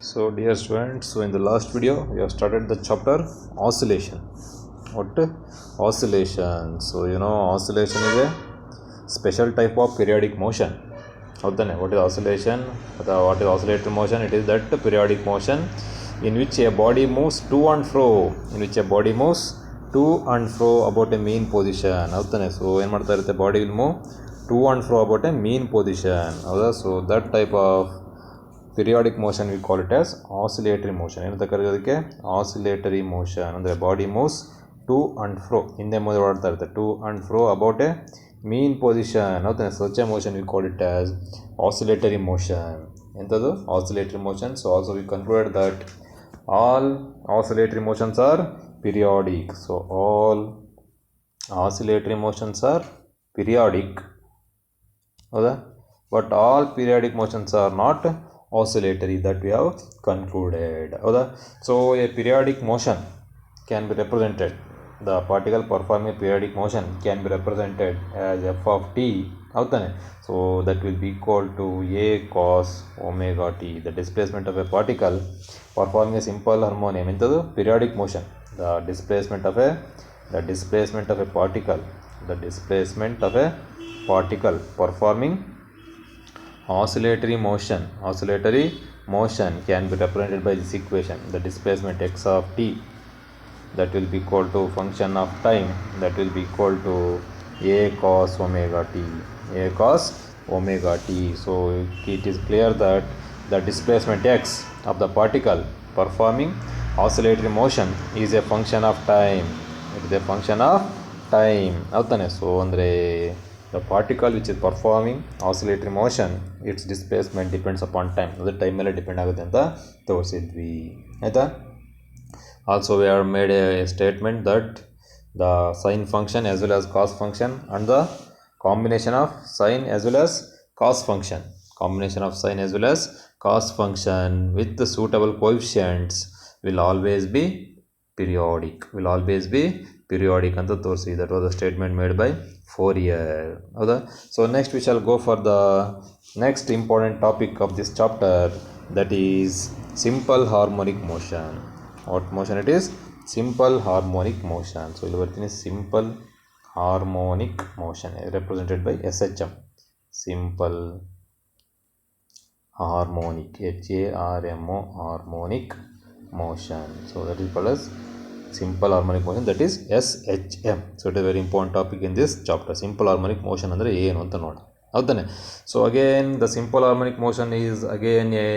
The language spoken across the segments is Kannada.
So dear students, so in the last video we have started the chapter oscillation. What? Oscillation. So oscillation is a special type of periodic motion. What is oscillation? What is oscillatory motion? It is that periodic motion in which a body moves to and fro. About a mean position. So the body will move to and fro about a mean position. So that type of periodic motion we call it as oscillatory motion. ಏನಂತ ಕರೆಯೋದಕ್ಕೆ oscillatory motion ಅಂದರೆ body moves to and fro ಹಿಂದೆ ಮುಂದೆ ಓಡಾಡ್ತಾ ಇರುತ್ತೆ to and fro about a mean position ಹೌದಾ such a motion we call it as oscillatory motion. ಎಂಥದ್ದು oscillatory motion. So also we concluded that all oscillatory motions are periodic. So all oscillatory motions are periodic ಹೌದಾ but all periodic motions are not oscillatory, that we have concluded. So a periodic motion can be represented, the particle performing a periodic motion can be represented as f of t. So that will be equal to a cos omega t. The displacement of a particle performing a simple harmonic into the periodic motion, the displacement of a particle performing oscillatory motion can be represented by this equation. The displacement x of t, that will be equal to function of time, that will be equal to a cos omega t. So it is clear that the displacement x of the particle performing oscillatory motion is a function of time. It is a function of time. So andre the particle which is performing oscillatory motion, its displacement depends upon time. The time ಮೇಲೆ ಡಿಪೆಂಡ್ ಆಗುತ್ತೆ ಅಂತ ತೋರಿಸಿದ್ವಿ ಆಯ್ತಾ. Also we have made a statement that the sine function as well as cos function and the combination of sine as well as cos function with the suitable coefficients will always be periodic ಅಂತ ತೋರಿಸಿ. That was a statement made by Fourier. So next we shall go for the next important topic of this chapter, that is simple harmonic motion. What motion it is? Simple harmonic motion. So ಇಲ್ಲಿ ಬರ್ತೀನಿ simple harmonic motion represented by SHM, simple harmonic, HARMO harmonic motion. So that is called as simple harmonic motion, that is SHM. So it is a very important topic in this chapter. Simple harmonic motion ಅಂದರೆ ಏನು ಅಂತ ನೋಡೋಣ ಹೌದಾನೆ. So again the simple harmonic motion is again a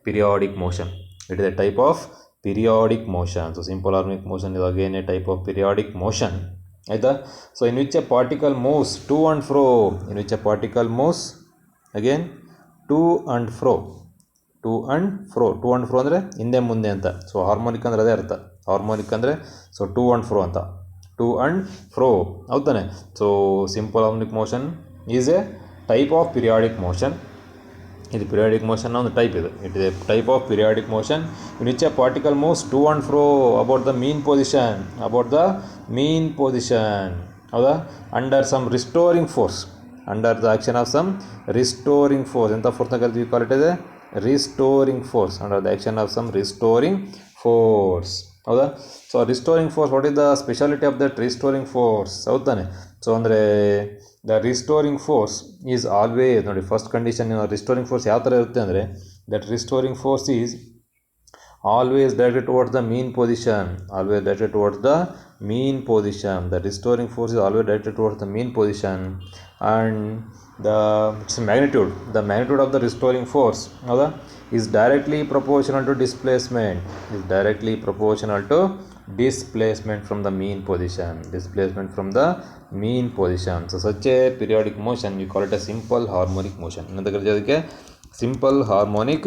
periodic motion. It is a type of periodic motion. So simple harmonic motion is again a type of periodic motion ಆಯ್ತಾ. So in which a particle moves to and fro, again to and fro ಅಂದರೆ ಹಿಂದೆ ಮುಂದೆ ಅಂತ. ಸೊ ಹಾರ್ಮೋನಿಕ್ ಅಂದರೆ ಅದೇ ಅರ್ಥ. ಹಾರ್ಮೋನಿಕ್ ಅಂದರೆ ಸೊ ಟು ಆ್ಯಂಡ್ ಫ್ರೋ ಹೌದಾನೆ. So simple harmonic motion is a type of periodic motion. ಇದು ಪಿರಿಯಾಡಿಕ್ ಮೋಷನ್ನ ಒಂದು ಟೈಪ್ ಇದು. It is a type of periodic motion in which a particle moves to and fro about the mean position ಹೌದಾ, under some restoring force, under the action of some restoring force. ಎಂಥ ಫೋರ್ಸ್ನ ಕರಿತೀವಿ? Call it is a restoring force, under the action of some restoring force ಹೌದಾ. So restoring force, what is the speciality of that restoring force ಹೌದಾನೆ. ಸೊ ಅಂದರೆ the restoring force is always, ನೋಡಿ ಫಸ್ಟ್ ಕಂಡೀಷನ್ ರಿಸ್ಟೋರಿಂಗ್ ಫೋರ್ಸ್ ಯಾವ ಥರ ಇರುತ್ತೆ ಅಂದರೆ that restoring force is always directed towards the mean position. The restoring force is always directed towards the mean position, and the magnitude of the restoring force is directly proportional to displacement. From the mean position. So such a periodic motion we call it a simple harmonic motion. simple harmonic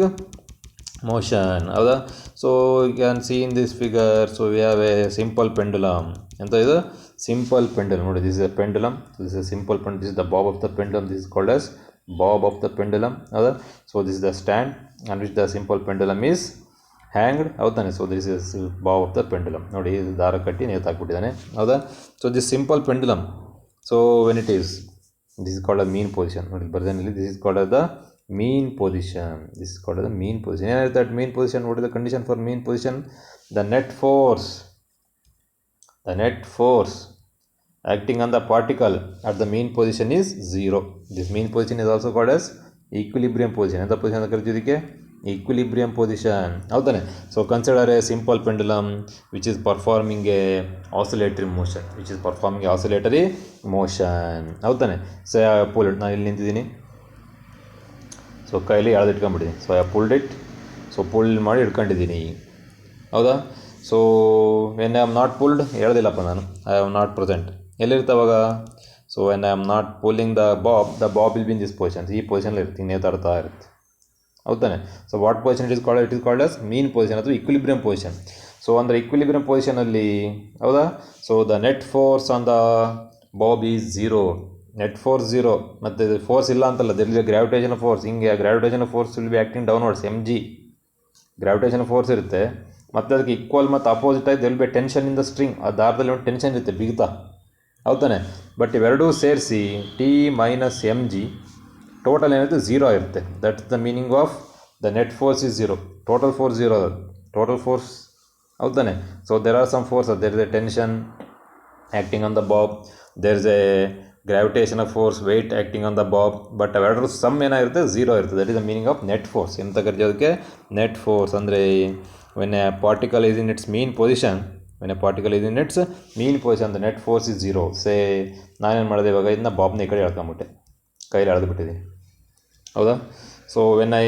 motion ಹೌದಾ. So you can see in this figure. So we have a simple pendulum. ಎಂತ ಇದು? Simple pendulum. ನೋಡಿ, this is a pendulum. This is a simple pendulum. This is the bob of the pendulum. This is called as bob of the pendulum ಹೌದಾ. So this is the stand on which the simple pendulum is hanged ಹೌದಾನೆ. So this is bob of the pendulum. ನೋಡಿ, ಇದು ದಾರ ಕಟ್ಟಿ ನೇತಾಕ್ಬಿಟ್ಟಿದ್ದಾನೆ ಹೌದಾ. So this simple pendulum, so when it is, this is called a mean position. ನೋಡಿ ಬರ್ದೇನಲ್ಲಿ, this is called as the mean position. This is called the mean position. ಏನಿರುತ್ತೆ at mean position? What is the condition for mean position? The net force acting on the particle at the mean position is 0. This mean position is also called as equilibrium position. ಎಂಥ position ಅಂತ ಕರಿತೀವಿ ಇದಕ್ಕೆ? Equilibrium position. ಹೌದಾನೆ? So consider a simple pendulum which is performing a oscillatory motion. ಹೌದಾನೆ? So I pull it. ನಾನು ಇಲ್ಲಿ ನಿಂತಿದ್ದೀನಿ. ಸೊ ಕೈಲಿ ಎಳೆದಿಟ್ಕೊಂಡ್ಬಿಟ್ಟಿದ್ದೀನಿ. So I pulled it. So pull ಮಾಡಿ ಇಟ್ಕೊಂಡಿದ್ದೀನಿ. ಹೌದಾ? So when I am not pulled, ಹೇಳ್ದಿಲ್ಲಪ್ಪ ನಾನು, ಐ ಆಮ್ ನಾಟ್ ಪ್ರೆಸೆಂಟ್. ಎಲ್ಲಿರ್ತಾವಾಗ? So when I am not pulling the bob will be in this position. ಈ ಪೊಸಿಷನಲ್ಲಿ ಇರ್ತೀನಿ, ನೇತಾಡ್ತಾ ಇರುತ್ತೆ. ಹೌದಾನೆ? So what position it is called as mean position ಅಥವಾ ಇಕ್ವಿಲಿಬ್ರಿಯಂ ಪೊಸಿಷನ್. ಸೊ ಅಂದರೆ ಇಕ್ವಿಲಿಬ್ರಿಯಂ ಪೊಸಿಷನಲ್ಲಿ, ಹೌದಾ? So the net force on the Bob is 0. Net force 0. ಮತ್ತು ಫೋರ್ಸ್ ಇಲ್ಲ ಅಂತಲ್ಲ, there is a gravitational force. ಹಿಂಗೆ gravitational force will be acting downwards, mg. Gravitational force ಇರುತ್ತೆ, ಮತ್ತು ಅದಕ್ಕೆ ಈಕ್ವಲ್ ಮತ್ತು ಅಪೋಸಿಟ್ ಆಗಿ there will be tension in the string. ಆ ದಾರದಲ್ಲಿ ಒಂದು ಟೆನ್ಷನ್ ಇರುತ್ತೆ, ಬಿಗಿತ. ಹೌದಾನೆ? ಬಟ್ ಇವೆರಡೂ ಸೇರಿಸಿ T ಮೈನಸ್ mg ಟೋಟಲ್ ಏನಿರುತ್ತೆ 0 ಇರುತ್ತೆ. That's the meaning of the net force is 0. Total force 0. Total force, ಹೌದಾನೆ? So there are some force, there is a tension acting on the bob, there is a gravitational force, weight acting on the bob. But ಅವೆರಡರ ಸಮ್ ಏನಾಗಿರುತ್ತೆ? 0 ಇರುತ್ತೆ. That is the meaning of net force. ಎಂತ ಕರಿಯೋದಕ್ಕೆ? Net force. ಅಂದರೆ when a particle is in its mean position, the net force is 0. ಸೇ ನಾನೇನು ಮಾಡಿದೆ ಇವಾಗ? ಇದನ್ನ ಬಾಬ್ನ ಈ ಕಡೆ ಎಳ್ಕೊಂಬಿಟ್ಟೆ, ಕೈಲಿ ಎಳೆದುಬಿಟ್ಟಿದ್ದೀನಿ. ಹೌದಾ? So when I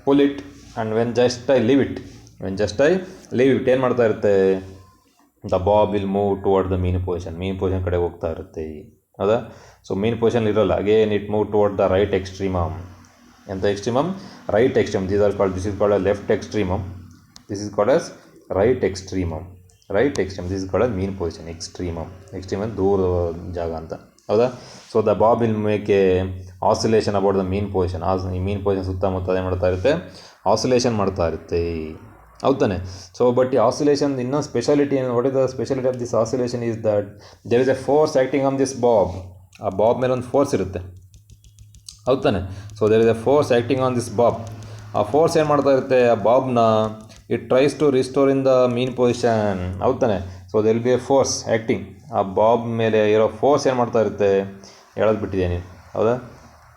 pull it and when just I leave it ಏನು ಮಾಡ್ತಾ ಇರುತ್ತೆ? The bob will move toward the mean position ಕಡೆ ಹೋಗ್ತಾ ಇರುತ್ತೆ. ಹೌದಾ? ಸೊ ಮೀನ್ ಪೊಸಿಷನ್ ಇರೋಲ್ಲ. Again it move toward the right extremum. ಎಂಥ extremum? Right extremum. This is called a left extremum. This is called as right extremum. This is called as mean position. Extremum ದೂರ ಜಾಗ ಅಂತ. ಹೌದಾ? So the bob will make A oscillation about the mean position. ಈ ಮೀನ್ ಪೊಸಿಷನ್ ಸುತ್ತಮುತ್ತ ಏನು ಮಾಡ್ತಾ ಇರುತ್ತೆ? ಆಸಿಲೇಷನ್ ಮಾಡ್ತಾ ಇರುತ್ತೆ. ಹೌದಾನೆ? ಸೊ ಬಟ್ ಈ ಆಸಿಲೇಷನ್ ಇನ್ನೂ ಸ್ಪೆಷಾಲಿಟಿ ಏನು? What is the speciality of this oscillation is that there is a force acting on this bob. ಆ ಬಾಬ್ ಮೇಲೆ ಒಂದು ಫೋರ್ಸ್ ಇರುತ್ತೆ. ಹೌದಾನೆ? So there is a force acting on this bob. ಆ ಫೋರ್ಸ್ ಏನು ಮಾಡ್ತಾ ಇರುತ್ತೆ? ಆ ಬಾಬ್ನ it tries to restore in the mean position. ಹೌದಾನೆ? So there will be a force acting. ಆ ಬಾಬ್ ಮೇಲೆ ಇರೋ ಫೋರ್ಸ್ ಏನು ಮಾಡ್ತಾ ಇರುತ್ತೆ? ಎಳೆದ್ಬಿಟ್ಟಿದೆ ನೀನು. ಹೌದಾ?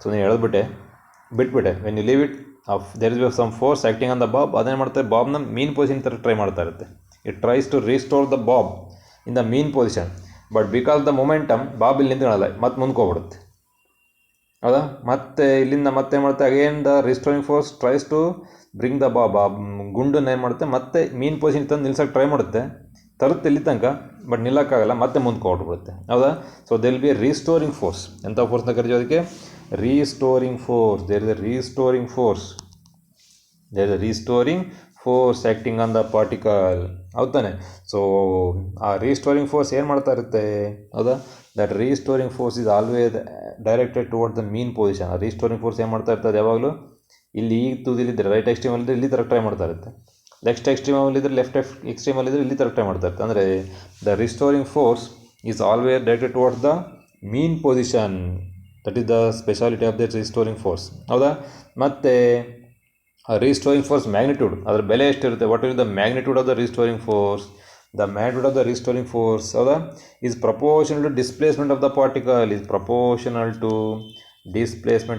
ಸೊ ನೀನು ಬಿಟ್ಬಿಟ್ಟೆ. When you leave it, there is some force acting on the bob. ಅದೇನು ಮಾಡ್ತಾರೆ? ಬಾಬ್ನ ಮೀನ್ ಪೊಸಿಷನ್ ಥರ ಟ್ರೈ ಮಾಡ್ತಾ ಇರುತ್ತೆ. It tries to restore the bob in the mean position. But because the momentum bob ಇಲ್ಲಿ ನಿಂತ್ಕೊಳ್ಳಲ್ಲ, ಮತ್ತೆ ಮುಂದ್ಕೋಗ್ಬಿಡುತ್ತೆ. ಹೌದಾ? ಮತ್ತೆ ಇಲ್ಲಿಂದ ಮತ್ತೆ ಮಾಡ್ತೆ again the restoring force tries to bring the bob. ಆ ಗುಂಡನ್ನು ಏನು ಮಾಡುತ್ತೆ? ಮತ್ತೆ ಮೀನ್ ಪೊಸಿಷನ್ ತಂದು ನಿಲ್ಸೋಕ್ಕೆ ಟ್ರೈ ಮಾಡುತ್ತೆ, ತರುತ್ತೆ ಇಲ್ಲಿ ತನಕ, ಬಟ್ ನಿಲ್ಲಕ್ಕಾಗಲ್ಲ, ಮತ್ತೆ ಮುಂದಕ್ಕೆ ಹೊರಟ್ಬಿಡುತ್ತೆ. ಹೌದಾ? So there will be a restoring force. ಎಂಥ ಫೋರ್ಸ್ನ ಕರಿತೀವಿ ಅದಕ್ಕೆ? Restoring force. There is a restoring force acting on the particle. ಹೌದಾನೆ? ಸೊ ಆ ರೀಸ್ಟೋರಿಂಗ್ ಫೋರ್ಸ್ ಏನು ಮಾಡ್ತಾ ಇರುತ್ತೆ? ಹೌದಾ? That restoring force is always directed toward the mean position. ಆ ರೀಸ್ಟೋರಿಂಗ್ ಫೋರ್ಸ್ ಏನು ಮಾಡ್ತಾ ಇರ್ತದೆ? ಯಾವಾಗಲೂ ಇಲ್ಲಿ ಈ ತುದಿಲಿದ್ದರೆ ರೈಟ್ ಎಕ್ಸ್ಟ್ರೀಮಲ್ಲಿದ್ದರೆ ಇಲ್ಲಿ ಥರ ಟ್ರೈ ಮಾಡ್ತಾ ಇರುತ್ತೆ, ಲೆಫ್ಟ್ ಎಕ್ಸ್ಟ್ರೀಮಲ್ಲಿದ್ದರೆ ಲೆಫ್ಟ್ ಎಕ್ಸ್ಟ್ರೀಮಲ್ಲಿದ್ದರೆ ಇಲ್ಲಿ ಥರ ಟ್ರೈ ಮಾಡ್ತಾ ಇರುತ್ತೆ. ಅಂದರೆ the restoring force is always directed towards the mean position. That is the speciality of the restoring force. ಹೌದಾ? ಮತ್ತು ರೀಸ್ಟೋರಿಂಗ್ ಫೋರ್ಸ್ ಮ್ಯಾಗ್ನಿಟ್ಯೂಡ್, ಅದರ ಬೆಲೆ ಎಷ್ಟಿರುತ್ತೆ? What is the magnitude of the restoring force? The magnitude of the restoring force, ಹೌದಾ, is proportional to displacement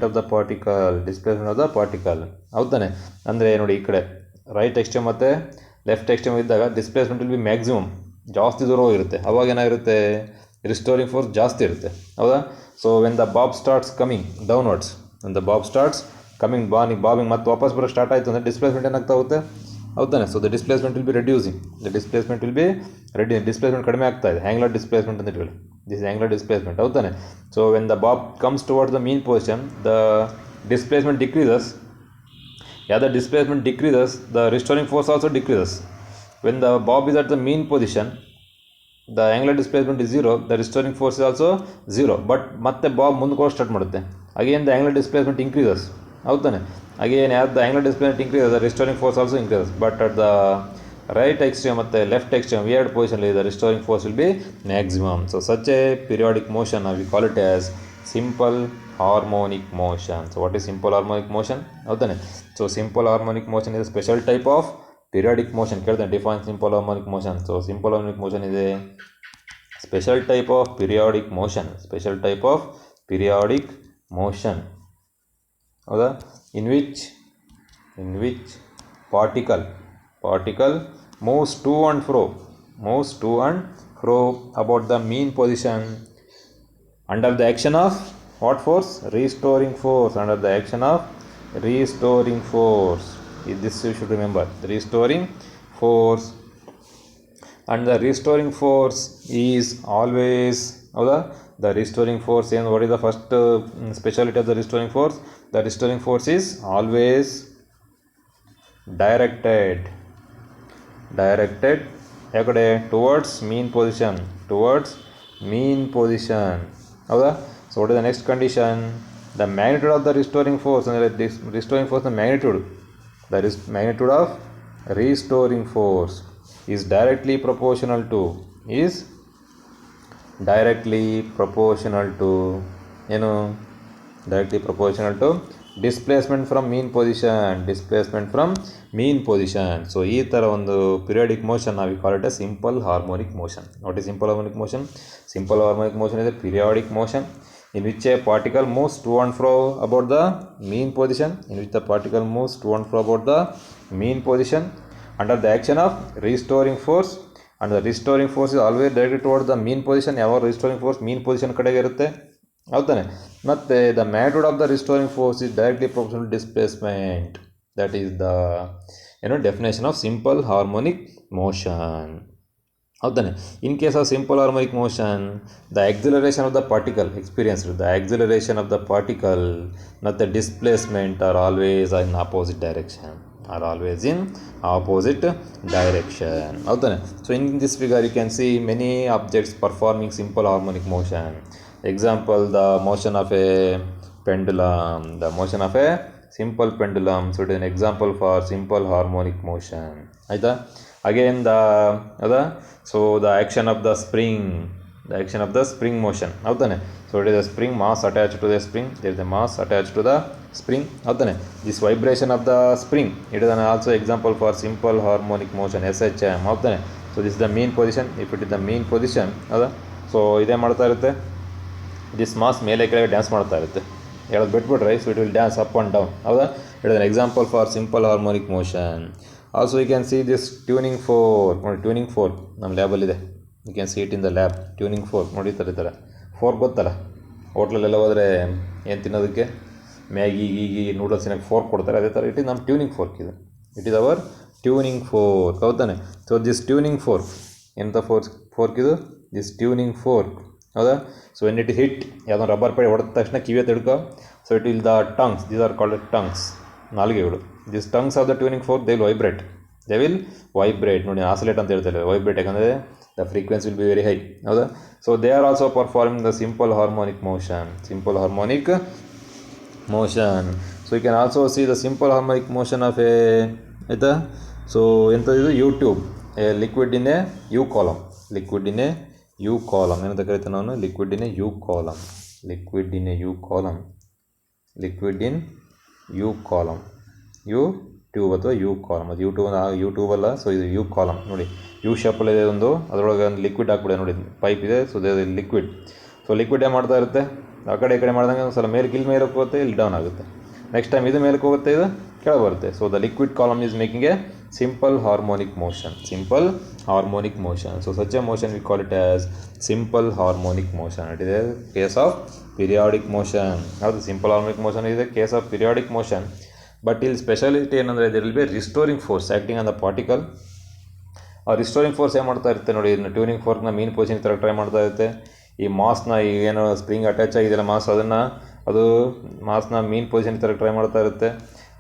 of the particle. Displacement of the particle. ಹೌದಾನೆ? ಅಂದರೆ ನೋಡಿ, ಈ ಕಡೆ ರೈಟ್ ಎಕ್ಸ್ಟ್ರೀಮ್ ಮತ್ತು ಲೆಫ್ಟ್ ಎಕ್ಸ್ಟ್ರೀಮ್ ಇದ್ದಾಗ ಡಿಸ್ಪ್ಲೇಸ್ಮೆಂಟ್ ವಿಲ್ ಬಿ ಮ್ಯಾಕ್ಸಿಮಮ್, ಜಾಸ್ತಿ ದೂರ ಹೋಗಿರುತ್ತೆ. ಅವಾಗ ಏನಾಗಿರುತ್ತೆ? ರಿಸ್ಟೋರಿಂಗ್ ಫೋರ್ಸ್ ಜಾಸ್ತಿ ಇರುತ್ತೆ. ಹೌದಾ? So when the bob starts coming downwards, bobbing ಮತ್ತೆ ವಾಪಸ್ ಬರೋ ಸ್ಟಾರ್ಟ್ ಆಯಿತು ಅಂದರೆ ಡಿಸ್ಪ್ಲೇಸ್ಮೆಂಟ್ ಏನಾಗ್ತಾ ಹೋಗುತ್ತೆ? ಹೌದಾನೆ? So the displacement will be reducing. Displacement ಕಡಿಮೆ ಆಗ್ತಾ ಇದೆ. ಆ್ಯಂಗ್ಯುಲರ್ ಡಿಸ್ಪ್ಲೇಸ್ಮೆಂಟ್ ಅಂತ ಇಟ್ಕೊಳ್ಳಿ. This angular displacement. ಹೌದಾನೆ? So when the bob comes towards the mean position, the displacement decreases. The displacement decreases, the restoring force also decreases. When the bob is at the mean position, the angular displacement is 0, the restoring force is also 0. But ಮತ್ತೆ ಬಾಬ್ ಮುಂದಕ್ಕೆ ಸ್ಟಾರ್ಟ್ ಮಾಡುತ್ತೆ. Again the angular displacement increases. ಹೌದಾನೆ? Again as the angular displacement increases, the restoring force also increases. But at the right extreme ಮತ್ತು left extreme weird position, the restoring force will be maximum. So such a periodic motion, we call it as simple harmonic motion. So what is simple harmonic motion? ಹೌದಾನೆ. So simple harmonic motion is a special type of periodic motion. ಕೇಳ್ತಾನೆ define simple harmonic motion. So simple harmonic motion is a special type of periodic motion. Special type of periodic motion. ಹೌದಾ? in which particle moves to and fro about the mean position under the action of what force? Restoring force. Under the action of restoring force. This you should remember. Restoring force. And the restoring force is always the restoring force. And what is the first speciality of the restoring force? The restoring force is always directed towards mean position. ಹೌದಾ? So what is the next condition? The magnitude of the restoring force. Restoring force, the magnitude of restoring force is directly proportional to displacement from mean position. So ಈ ಥರ ಒಂದು periodic motion we call it a simple harmonic motion. What is simple harmonic motion? Simple harmonic motion is a periodic motion in which a particle moves to and fro about the mean position. Under the action of restoring force. And the restoring force is always directed towards the mean position. ಯಾವ restoring force mean position ಕಡೆಗೆ ಇರುತ್ತೆ. ಹೌದಾನೆ? ಮತ್ತೆ the magnitude of the restoring force is directly proportional to displacement. That is the definition of simple harmonic motion. ಹೌದಾನೆ? In case of simple harmonic motion, the acceleration of the particle experienced, not the displacement are always in opposite direction. ಹೌದಾನೆ? So in this figure you can see many objects performing simple harmonic motion. Example, the motion of a pendulum, simple pendulum. So it is an example for simple harmonic motion. ಆಯ್ತಾ? Again the action of the spring motion. ಹೌದಾನೆ? So it is a spring, mass attached to the spring. There is a mass attached to the spring. ಹೌದಾನೆ? This vibration of the spring, it is also example for simple harmonic motion, SHM. ಹೌದಾನೆ? So this is the mean position. If it is the mean position, ಹೌದಾ? ಸೊ ಇದೇ ಮಾಡ್ತಾ ಇರುತ್ತೆ, ದಿಸ್ ಮಾಸ್ ಮೇಲೆ ಕೆಳಗೆ ಡ್ಯಾನ್ಸ್ ಮಾಡ್ತಾ ಇರುತ್ತೆ. ಹೇಳೋದು ಬಿಟ್ಬಿಟ್ರೆ so it will dance up and down. ಹೌದಾ? It is an example for simple harmonic motion. Also you can see this tuning fork. ನೋಡಿ, ಟ್ಯೂನಿಂಗ್ ಫೋರ್ಕ್ ನಮ್ಮ ಲ್ಯಾಬಲ್ಲಿದೆ. You can see it in the lab. Tuning fork ನೋಡಿ, ಈ ಥರ ಫೋರ್ಕ್ ಗೊತ್ತಲ್ಲ, ಹೋಟ್ಲಲ್ಲೆಲ್ಲ ಹೋದರೆ ಏನು ತಿನ್ನೋದಕ್ಕೆ ಮ್ಯಾಗಿ ಗೀಗಿ ನೂಡಲ್ಸ್ ಏನಕ್ಕೆ ಫೋರ್ಕ್ ಕೊಡ್ತಾರೆ, ಅದೇ ಥರ ಇಟ್ ಇಸ್ ನಮ್ಮ ಟ್ಯೂನಿಂಗ್ ಫೋರ್ಕ್ ಇದು. It is our tuning fork. ಹೌದಾನೆ? So this tuning fork, ಎಂಥ ಫೋರ್ಕ್ ಇದು? This tuning fork. ಹೌದಾ? ಸೊ ವೆನ್ ಇಟ್ ಹಿಟ್, ಯಾವುದೋ ರಬ್ಬರ್ ಪೇಡೆ ಹೊಡೆದ ತಕ್ಷಣ ಕಿವಿಯ ತಿಳ್ಕೊ. So it will the tongues, these are called tongues, ನಾಲಿಗೆಗಳು. This tongues of the tuning fork they will vibrate. ನೋಡಿ, ಆಸಿಲೇಟ್ ಅಂತ ಹೇಳ್ತಾರೆ, ವೈಬ್ರೇಟ್, ಯಾಕಂದರೆ the frequency will be very high. ಹೌದಾ? So they are also performing the simple harmonic motion. So you can also see the simple harmonic motion of a, ಆಯಿತಾ? ಸೊ ಎಂಥದ್ದು? U tube, a liquid in a U column. ಏನಂತ ಕರಿತೇನೆ ನಾನು? Liquid in a U column. Tube ಅಥವಾ ಯು ಕಾಲಮ್. ಅದು ಯೂಟ್ಯೂಬ್ ಅಲ್ಲ. ಸೊ ಇದು ಯು ಕಾಲಮ್. ನೋಡಿ, ಯು ಶೇಪಲ್ಲಿದೆ ಒಂದು, ಅದರೊಳಗೆ ಒಂದು ಲಿಕ್ವಿಡ್ ಹಾಕ್ಬಿಡೆ. ನೋಡಿ, ಪೈಪ್ ಇದೆ. So the liquid. So liquid ಏನು ಮಾಡ್ತಾ ಇರುತ್ತೆ? ಆ ಕಡೆ ಈ ಕಡೆ ಮಾಡಿದಂಗೆ ಒಂದು ಸಲ ಮೇಲೆ ಹೋಗುತ್ತೆ, ಇಲ್ಲಿ ಡೌನ್ ಆಗುತ್ತೆ. ನೆಕ್ಸ್ಟ್ ಟೈಮ್ ಇದು ಮೇಲಕ್ಕೆ ಹೋಗುತ್ತೆ, ಇದು ಕೆಳಗೆ ಬರುತ್ತೆ. So the liquid column is making A simple harmonic motion. So such a motion we call it as simple harmonic motion. It is a case of periodic motion. Now the simple harmonic motion is a case of periodic motion, but ಇಲ್ಲಿ ಸ್ಪೆಷಾಲಿಟಿ ಏನಂದರೆ there will be a restoring force acting on the particle. ಆ ರಿಸ್ಟೋರಿಂಗ್ ಫೋರ್ಸ್ ಏನು ಮಾಡ್ತಾ ಇರುತ್ತೆ ನೋಡಿ, ಟ್ಯೂನಿಂಗ್ ಫೋರ್ಕ್ನ ಮೀನ್ ಪೊಸಿಷನ್ ಥರ ಟ್ರೈ ಮಾಡ್ತಾ ಇರುತ್ತೆ. ಈ ಮಾಸ್ನ ಏನು ಸ್ಪ್ರಿಂಗ್ ಅಟ್ಯಾಚ್ ಆಗಿದೆಯಲ್ಲ ಮಾಸ್, ಅದು ಮಾಸ್ನ ಮೀನ್ ಪೊಸಿಷನ್ ಥರ ಟ್ರೈ ಮಾಡ್ತಾ ಇರುತ್ತೆ.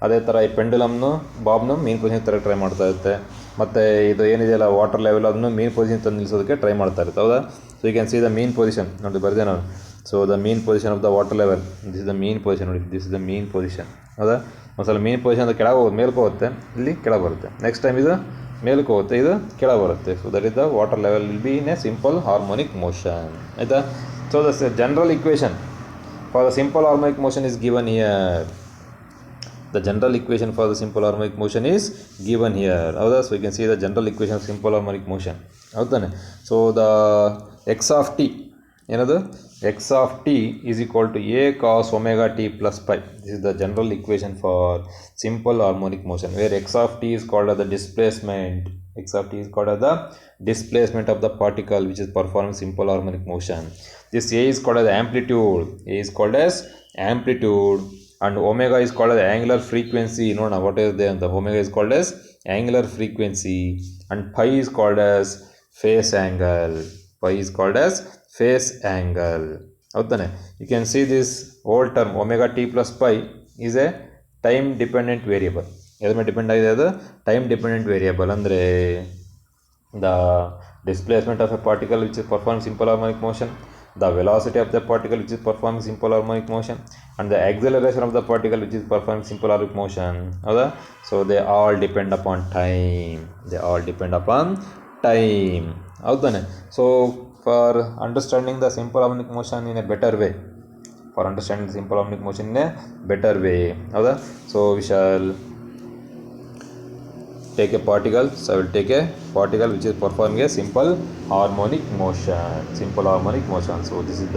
ಅದೇ ಥರ ಈ ಪೆಂಡುಲಮ್ನು ಬಾಬ್ನು ಮೀನ್ ಪೊಸಿಷನ್ ಥರ ಟ್ರೈ ಮಾಡ್ತಾ ಇರುತ್ತೆ. ಮತ್ತು ಇದು ಏನಿದೆಯಲ್ಲ ವಾಟರ್ ಲೆವೆಲ್, ಅದನ್ನು ಮೀನ್ ಪೊಸಿಷನ್ ತಂದು ನಿಲ್ಲಿಸೋದಕ್ಕೆ ಟ್ರೈ ಮಾಡ್ತಾ ಇರುತ್ತೆ. ಹೌದಾ? So you can see the mean position. ನೋಡಿ, ಬರ್ದೆ ನಾನು. So the mean position of the water level, this is the mean position. ನೋಡಿ, this is the mean position. ಹೌದಾ? ಒಂದ್ಸಲ ಮೀನ್ ಪೊಸಿಷನ್ ಅದು ಕೆಳಗೆ ಹೋಗುತ್ತೆ, ಮೇಲ್ಕೆ ಹೋಗುತ್ತೆ, ಇಲ್ಲಿ ಕೆಳಗೆ ಬರುತ್ತೆ. ನೆಕ್ಸ್ಟ್ ಟೈಮ್ ಇದು ಮೇಲಕ್ಕೆ ಹೋಗುತ್ತೆ, ಇದು ಕೆಳಗೆ ಬರುತ್ತೆ. So that is the water level will be in a simple harmonic motion. ಆಯಿತಾ? So the general equation For the simple harmonic motion is given here. The general equation for the simple harmonic motion is given here. So you can see the general equation of simple harmonic motion. So the x of t, x of t is equal to a cos omega t plus pi. This is the general equation for simple harmonic motion, where x of t is called as the displacement. X of t is called as the displacement of the particle which is performing simple harmonic motion. This a is called as amplitude. A is called as amplitude, and omega is called as angular frequency. What is there? The omega is called as angular frequency, and pi is called as phase angle. Pi is called as phase angle. You can see this whole term omega t plus pi is a time dependent variable. Time dependent variable andre the displacement of a particle which is performing simple harmonic motion, the velocity of the particle which is performing simple harmonic motion, and the acceleration of the particle which is performing simple harmonic motion. So they all depend upon time. So for understanding the simple harmonic motion in a better way, so we shall take a particle. So I will take a particle which is performing a simple harmonic motion. So this is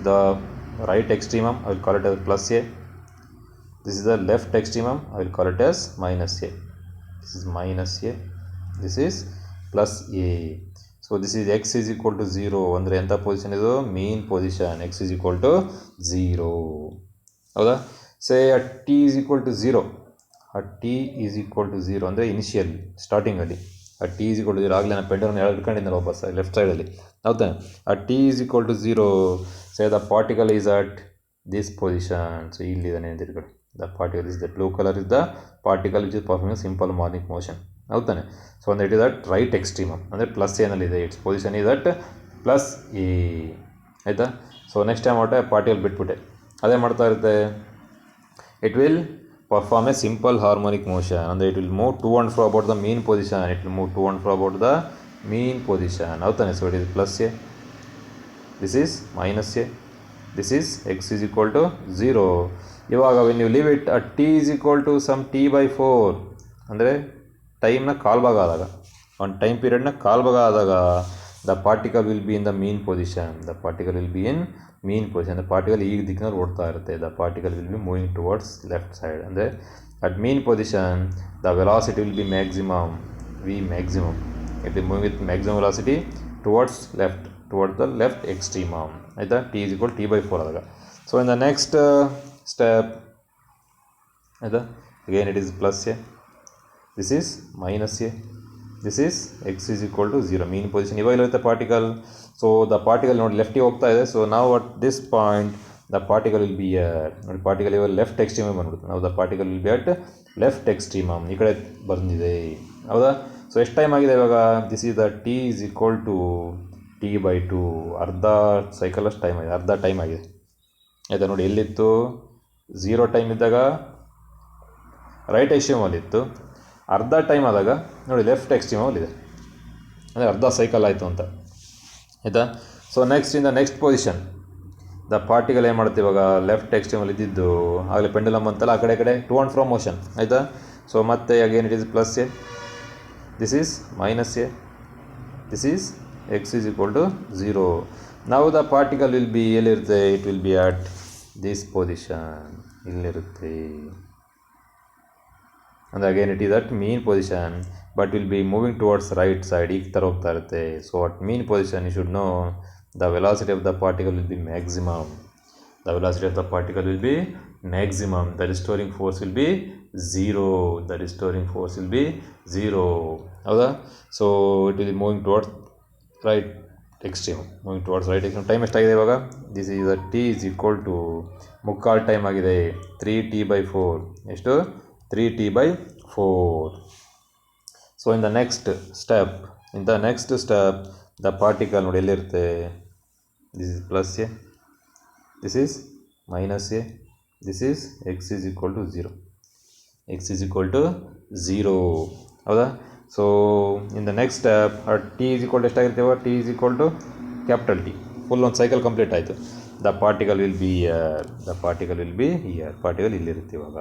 the right extremum. I will call it as plus a. This is the left extremum. I will call it as minus a. This is minus a. This is plus a. So this is x is equal to 0. Andre enta position is mean position. X is equal to 0. Say at t is equal to 0. At t is equal to 0 ಅಂದರೆ ಇನಿಷಿಯಲ್ ಸ್ಟಾರ್ಟಿಂಗ್ ಅಲ್ಲಿ at t is equal to 0 ಆಗಲೇ ನಾನು ಪೆಂಡನ್ನು ಹಿಡ್ಕೊಂಡಿದ್ದೆ ವಾಪಸ್ ಲೆಫ್ಟ್ ಸೈಡಲ್ಲಿ. ಹೌದಾ? at t is equal to 0, say the particle is at this position. So ಇಲ್ಲಿದ್ದಾನೆ ಅಂತ ಇಟ್ಕೊಳ್ಳಿ. The particle is the blue color is the particle which is performing simple harmonic motion. ಹೌದಾನೆ? ಸೊ ಅಂದ್ರೆ it is at right extremum ಅಂದರೆ ಪ್ಲಸ್ ಏನಲ್ಲಿದೆ. It's position is at plus A. ಆಯಿತಾ? ಸೊ ನೆಕ್ಸ್ಟ್ ಟೈಮ್ ಹೊಟ್ಟೆ ಪಾರ್ಟಿಕಲ್ ಬಿಟ್ಬಿಟ್ಟೆ ಅದೇ ಮಾಡ್ತಾ ಇರುತ್ತೆ. It will perform a simple harmonic motion, and it will move to and fro about the mean position. So it is plus a, this is minus a, this is x is equal to 0. ಇವಾಗ when you leave it at t is equal to some t by 4 ಅಂದರೆ ಟೈಮ್ನ ಕಾಲ್ಭಾಗ ಆದಾಗ, ಒಂದು ಟೈಮ್ ಪೀರಿಯಡ್ನ ಕಾಲ್ಭಾಗ ಆದಾಗ the particle will be in the mean position. The particle ಈ ದಿಕ್ಕಿನಲ್ಲಿ ಓಡ್ತಾ ಇರುತ್ತೆ. The particle will be moving towards left side. ಅಂದರೆ at mean position the velocity will be maximum. It will move with maximum velocity towards the left extremum. ಆಯಿತಾ? t is equal to t by 4 ಆದಾಗ. So in the next step, ಆಯಿತಾ, again it is plus a, this is minus a, this is x is equal to 0. mean position ಇವಾಗ ಇರುತ್ತೆ ಪಾರ್ಟಿಕಲ್. ಸೊ ದ ಪಾರ್ಟಿಕಲ್ ನೋಡಿ ಲೆಫ್ಟಿಗೆ ಹೋಗ್ತಾ ಇದೆ. ಸೊ ನಾವು at this point the particle will be ನೋಡಿ, ಪಾರ್ಟಿಕಲ್ ಇವಾಗ ಲೆಫ್ಟ್ ಎಕ್ಸ್ಟ್ರೀಮಮ್ ಬಂದ್ಬಿಡುತ್ತೆ. ನಾವು the particle will be at left extremum ಈ ಕಡೆ ಬಂದಿದೆ. ಹೌದಾ? ಸೊ ಎಷ್ಟು ಟೈಮ್ ಆಗಿದೆ ಇವಾಗ? This is the T is equal to T by 2. ಅರ್ಧ ಸೈಕಲ್ ಅಷ್ಟು ಟೈಮ್ ಆಗಿದೆ, ಅರ್ಧ ಟೈಮ್ ಆಗಿದೆ. ಆಯಿತಾ? ನೋಡಿ ಎಲ್ಲಿತ್ತು 0 ಟೈಮ್ ಇದ್ದಾಗ ರೈಟ್ ಎಕ್ಸ್ಟ್ರೀಮಲ್ಲಿತ್ತು, ಅರ್ಧ ಟೈಮ್ ಆದಾಗ ನೋಡಿ ಲೆಫ್ಟ್ ಎಕ್ಸ್ಟ್ರೀಮಲ್ಲಿದೆ, ಅಂದರೆ ಅರ್ಧ ಸೈಕಲ್ ಆಯಿತು ಅಂತ. ಆಯಿತಾ? So next in the next position the particle ಏನು ಮಾಡುತ್ತೆ ಇವಾಗ ಲೆಫ್ಟ್ ಎಕ್ಸ್ಟ್ರೀಮಲ್ಲಿ ಇದ್ದಿದ್ದು ಆಗಲೇ ಪೆಂಡುಲಮ್ ಅಂತಲ್ಲ, ಆ ಕಡೆ ಟು ಆ್ಯಂಡ್ ಫ್ರೋ ಮೋಷನ್. ಆಯಿತಾ? ಸೊ ಮತ್ತೆ again it is plus A, this is minus A, this is X is equal to 0. ನಾವು ದ ಪಾರ್ಟಿಕಲ್ ವಿಲ್ ಬಿ ಎಲ್ಲಿರುತ್ತೆ? It will be at this position, ಇಲ್ಲಿರುತ್ತೆ. ಅಂದರೆ again it is at mean position but will be moving towards right side, ಈ ಥರ ಹೋಗ್ತಾ ಇರುತ್ತೆ. So at mean position you should know the velocity of the particle will be maximum. The restoring force will be 0. ಹೌದಾ? So it will be moving towards right extreme. Time ಎಷ್ಟಾಗಿದೆ ಇವಾಗ? This is a t is equal to ಮುಕ್ಕಾಲು ಟೈಮ್ ಆಗಿದೆ, 3t/4. ಎಷ್ಟು? 3t/4. So in the next step the particle ನೋಡಿ ಎಲ್ಲಿರುತ್ತೆ? This is plus A, this is minus A, this is X is equal to 0. ಹೌದಾ? So in the next step t is equal to ಎಷ್ಟಾಗಿರ್ತೀವ? T is equal to capital T. Full ಒಂದು ಸೈಕಲ್ ಕಂಪ್ಲೀಟ್ ಆಯಿತು. The particle will be here, the particle will be here. Particle ಇಲ್ಲಿರುತ್ತೆ ಇವಾಗ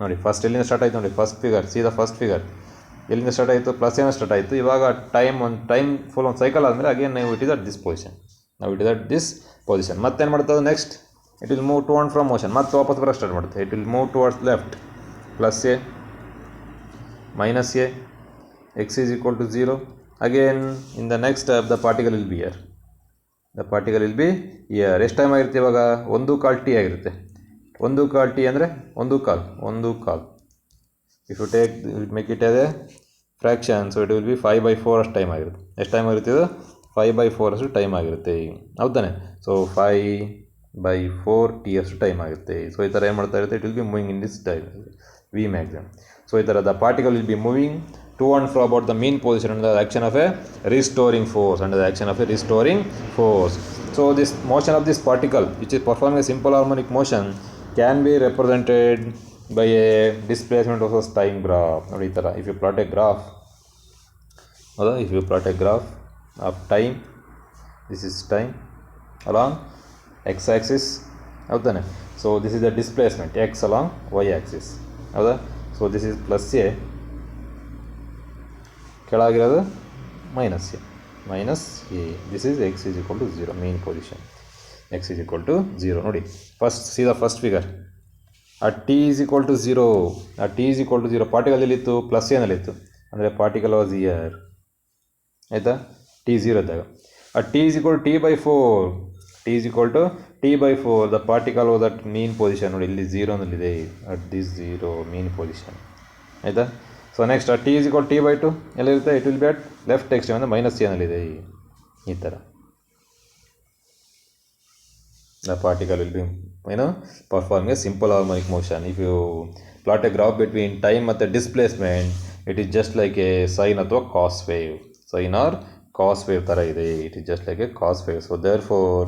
ನೋಡಿ. ಫಸ್ಟ್ ಎಲ್ಲಿಂದ ಸ್ಟಾರ್ಟ್ ಆಯಿತು ನೋಡಿ, ಫಸ್ಟ್ ಫಿಗರ್, ಸೀದಾ ಫಸ್ಟ್ ಫಿಗರ್ ಎಲ್ಲಿಂದ ಸ್ಟಾರ್ಟ್ ಆಯಿತು, ಪ್ಲಸ್ ಏನೋ ಸ್ಟಾರ್ಟ್ ಆಯಿತು. ಇವಾಗ ಟೈಮ್ ಫುಲ್ ಒಂದು ಸೈಕಲ್ ಆದಮೇಲೆ ಅಗೇನ್ ನಾವು it is at this position, ನಾವು it is at this position. ಮತ್ತೇನು ಮಾಡ್ತದೆ next, it will move to and from motion, ಮತ್ತೆ ವಾಪಸ್ ಬರೋಕ್ಕೆ ಸ್ಟಾರ್ಟ್ ಮಾಡುತ್ತೆ. It will move towards left, plus A minus A, x is equal to 0. Again in the next step the particle will be here, the particle will be here. ಎಷ್ಟು ಟೈಮ್ ಆಗಿರುತ್ತೆ ಇವಾಗ, 1 t ಆಗಿರುತ್ತೆ. 1 t ಅಂದರೆ 1 ಕಾಲ್. If you make it as a fraction, so it will be 5/4 ಅಷ್ಟು ಟೈಮ್ ಆಗಿರುತ್ತೆ. ಎಷ್ಟು ಟೈಮ್ ಆಗಿರುತ್ತೆ ಇದು, 5/4 ಅಷ್ಟು ಟೈಮ್ ಆಗಿರುತ್ತೆ, ಹೌದಾನೆ. ಸೊ 5/4 t ಅಷ್ಟು ಟೈಮ್ ಆಗುತ್ತೆ. ಸೊ ಈ ಥರ ಏನು ಮಾಡ್ತಾ ಇರುತ್ತೆ, it will be moving in this we maximum. So ಈ ಥರ the particle will be moving to and fro about the mean position under the action of a restoring force, under the action of a restoring force. So this motion of this particle, which is performing a simple harmonic motion, can be represented by a displacement versus time graph. ನೋಡಿ ಈ ಥರ if you plot a graph, ಹೌದಾ, if you plot a graph of time, this is time along x axis, ಹೌದಾನೆ. So this is the displacement x along y axis, ಹೌದಾ. So this is plus a, ಕೆಳಗಿರೋದು minus A, this is X is equal to 0, main position x is equal to 0. ನೋಡಿ ಫಸ್ಟ್ ಫಿಗರ್, ಆ t is equal to 0, particle ಎಲ್ಲಿತ್ತು, ಪ್ಲಸ್ ಏನಲ್ಲಿತ್ತು, ಅಂದರೆ ಪಾರ್ಟಿಕಲ್ ವಾಸ್ ಇಯರ್, ಆಯಿತಾ. ಟಿ 0 ಇದ್ದಾಗ ಆ ಟಿ ಈಸ್ ಈಕ್ವಲ್ ಟು ಟಿ/4, the particle was at mean position. ನೋಡಿ ಇಲ್ಲಿ 0ನಲ್ಲಿದೆ, ಅಟ್ ದಿಸ್ 0 ಮೀನ್ ಪೊಸಿಷನ್, ಆಯಿತಾ. So next t is equal t/2 ಎಲ್ಲಿರುತ್ತೆ, it will be at left extreme ಅಂದರೆ ಮೈನಸ್ ಏನಲ್ಲಿದೆ, ಈ ಥರ. The particle will be performing a simple harmonic motion. If you plot a graph between time ಮತ್ತು displacement, it is just like a sine ಅಥವಾ cos wave, sine or cos wave ಥರ ಇದೆ. It is just like a cos wave. So therefore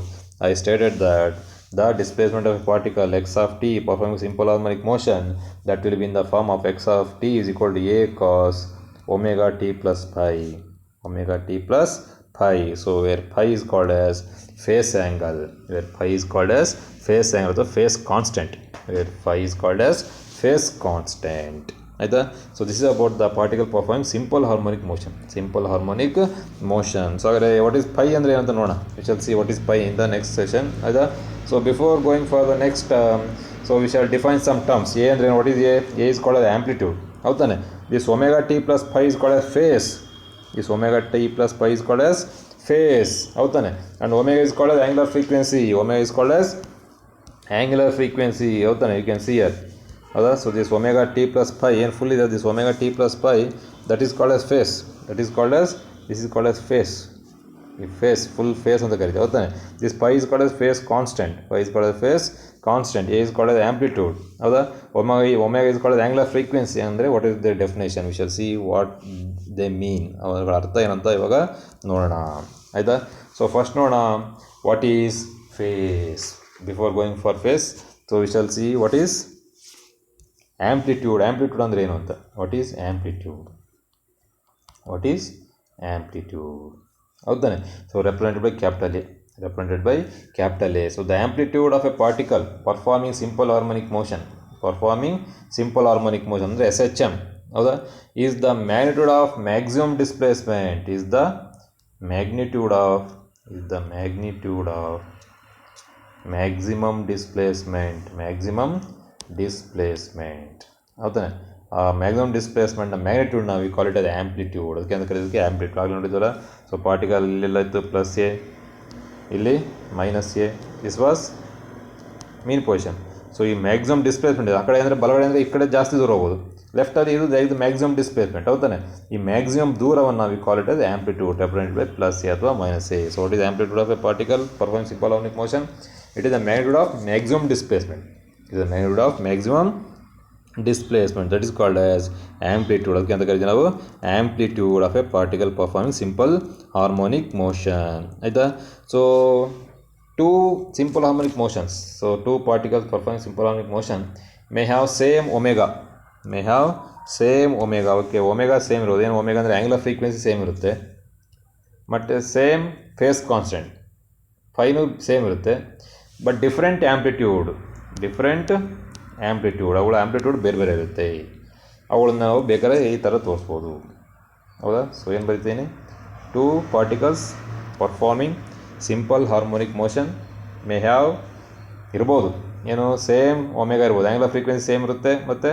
I stated that the displacement of a particle x of t performing simple harmonic motion, that will be in the form of x of t is equal to a cos omega t plus pi, so where pi is called as phase angle, the phase constant, where pi is called as phase constant, ಆಯಿತಾ. So this is about the particle performing simple harmonic motion. So ಹಾಗಾದರೆ ವಾಟ್ ಈಸ್ ಪೈ ಅಂದರೆ ಏನಂತ ನೋಡೋಣ. We shall see what is pi in the next session, ಆಯಿತಾ. So before going for the next, so we shall define some terms. A ಅಂದರೆ what is A is called as amplitude, ಹೌದಾನೆ. This omega t plus pi is called as phase, ಹೌದಾನೆ. And omega is called as angular frequency, ಹೌದಾನೆ. ಯು ಕ್ಯಾನ್ ಸಿ ಹಿಯರ್, ಹೌದಾ. So this omega t plus pi ಏನು ಫುಲ್ ಇದೆ, this omega t plus pi, that is called as phase, this is called as phase, full phase ಅಂತ ಕರೀತೀವಿ, ಹೌದಾನೆ. This pi is called as phase constant, A is called as amplitude, ಹೌದಾ. Omega is called as angular frequency. ಅಂದರೆ what is the definition, we shall see what they mean, ಅವುಗಳ ಅರ್ಥ ಏನಂತ ಇವಾಗ ನೋಡೋಣ, ಆಯಿತಾ. ಸೊ ಫಸ್ಟ್ ನೋಡೋಣ what is phase. Before going for phase, so we shall see what is amplitude ಅಂದರೆ ಏನು ಅಂತ. ವಾಟ್ ಈಸ್ ಆಂಪ್ಲಿಟ್ಯೂಡ್, ಹೌದಾನೆ. So represented by capital A. So the amplitude of a particle performing simple harmonic motion ಅಂದರೆ SHM, ಹೌದಾ, is the magnitude of maximum displacement, maximum displacement, ಹೌದಾನೆ. ಮ್ಯಾಕ್ಸಿಮಮ್ ಡಿಸ್ಪ್ಲೇಸ್ಮೆಂಟ್ನ ಮ್ಯಾಗ್ನಿಟ್ಯೂಡ್ನ we call it as amplitude, ಅದಕ್ಕೆ ಅಂತ ಕರೀದಕ್ಕೆ ಆಂಪ್ಲಿಟ್ಯೂಡ್. ಆಗಲಿ ನೋಡಿದ್ವಲ್ಲ. ಸೊ ಪಾರ್ಟಿಕಲ್ ಇಲ್ಲೆಲ್ಲ ಇತ್ತು ಪ್ಲಸ್ ಎ, ಇಲ್ಲಿ minus A, this was mean position. So ಈ ಮ್ಯಾಕ್ಸಿಮಮ್ ಡಿಸ್ಪ್ಲೇಸ್ಮೆಂಟ್ ಇದೆ, ಆ ಕಡೆ ಅಂದರೆ ಬಲಗಡೆ ಅಂದರೆ ಈ ಕಡೆ ಜಾಸ್ತಿ ದೂರ ಹೋಗೋದು, ಲೆಫ್ಟಲ್ಲಿ ಇದು ಮ್ಯಾಕ್ಸಿಮಮ್ ಡಿಸ್ಪ್ಲೇಸ್ಮೆಂಟ್, ಹೌದಾನೆ. ಈ ಮ್ಯಾಕ್ಸಿಮಮ್ ದೂರವನ್ನು we call it as amplitude, represented by plus A ಅಥವಾ minus A. So what is amplitude of a particle performing simple harmonic motion, it is the magnitude of maximum displacement, that is called as amplitude. ಅದಕ್ಕೆ ಅಂತ ಕರಿತೀವಿ ನಾವು amplitude of a particle performing simple harmonic motion, ಆಯಿತಾ. So two simple harmonic motions, so two particles performing simple harmonic motion may have same omega, okay. Omega same ಇರೋದು, ಏನು ಒಮೆಗಾ ಅಂದರೆ ಆಂಗ್ಯುಲರ್ ಫ್ರೀಕ್ವೆನ್ಸಿ ಸೇಮ್ ಇರುತ್ತೆ, but same phase constant, phi same ಇರುತ್ತೆ, ಬಟ್ ಡಿಫ್ರೆಂಟ್ ಆ್ಯಂಪ್ಲಿಟ್ಯೂಡ್ ಅವುಗಳ ಆ್ಯಂಪ್ಲಿಟ್ಯೂಡ್ ಬೇರೆ ಬೇರೆ ಇರುತ್ತೆ. ಅವುಗಳನ್ನ ನಾವು ಬೇಕಾದ್ರೆ ಈ ಥರ ತೋರಿಸ್ಬೋದು. ಹೌದಾ? ಸೊ ಏನು ಬರಿತೀನಿ, 2 particles performing simple harmonic motion may have ಇರ್ಬೋದು ಏನು ಸೇಮ್ ಒಮೆಗಾ ಇರ್ಬೋದು, ಆ್ಯಂಗ್ಯುಲರ್ ಫ್ರೀಕ್ವೆನ್ಸಿ ಸೇಮ್ ಇರುತ್ತೆ ಮತ್ತು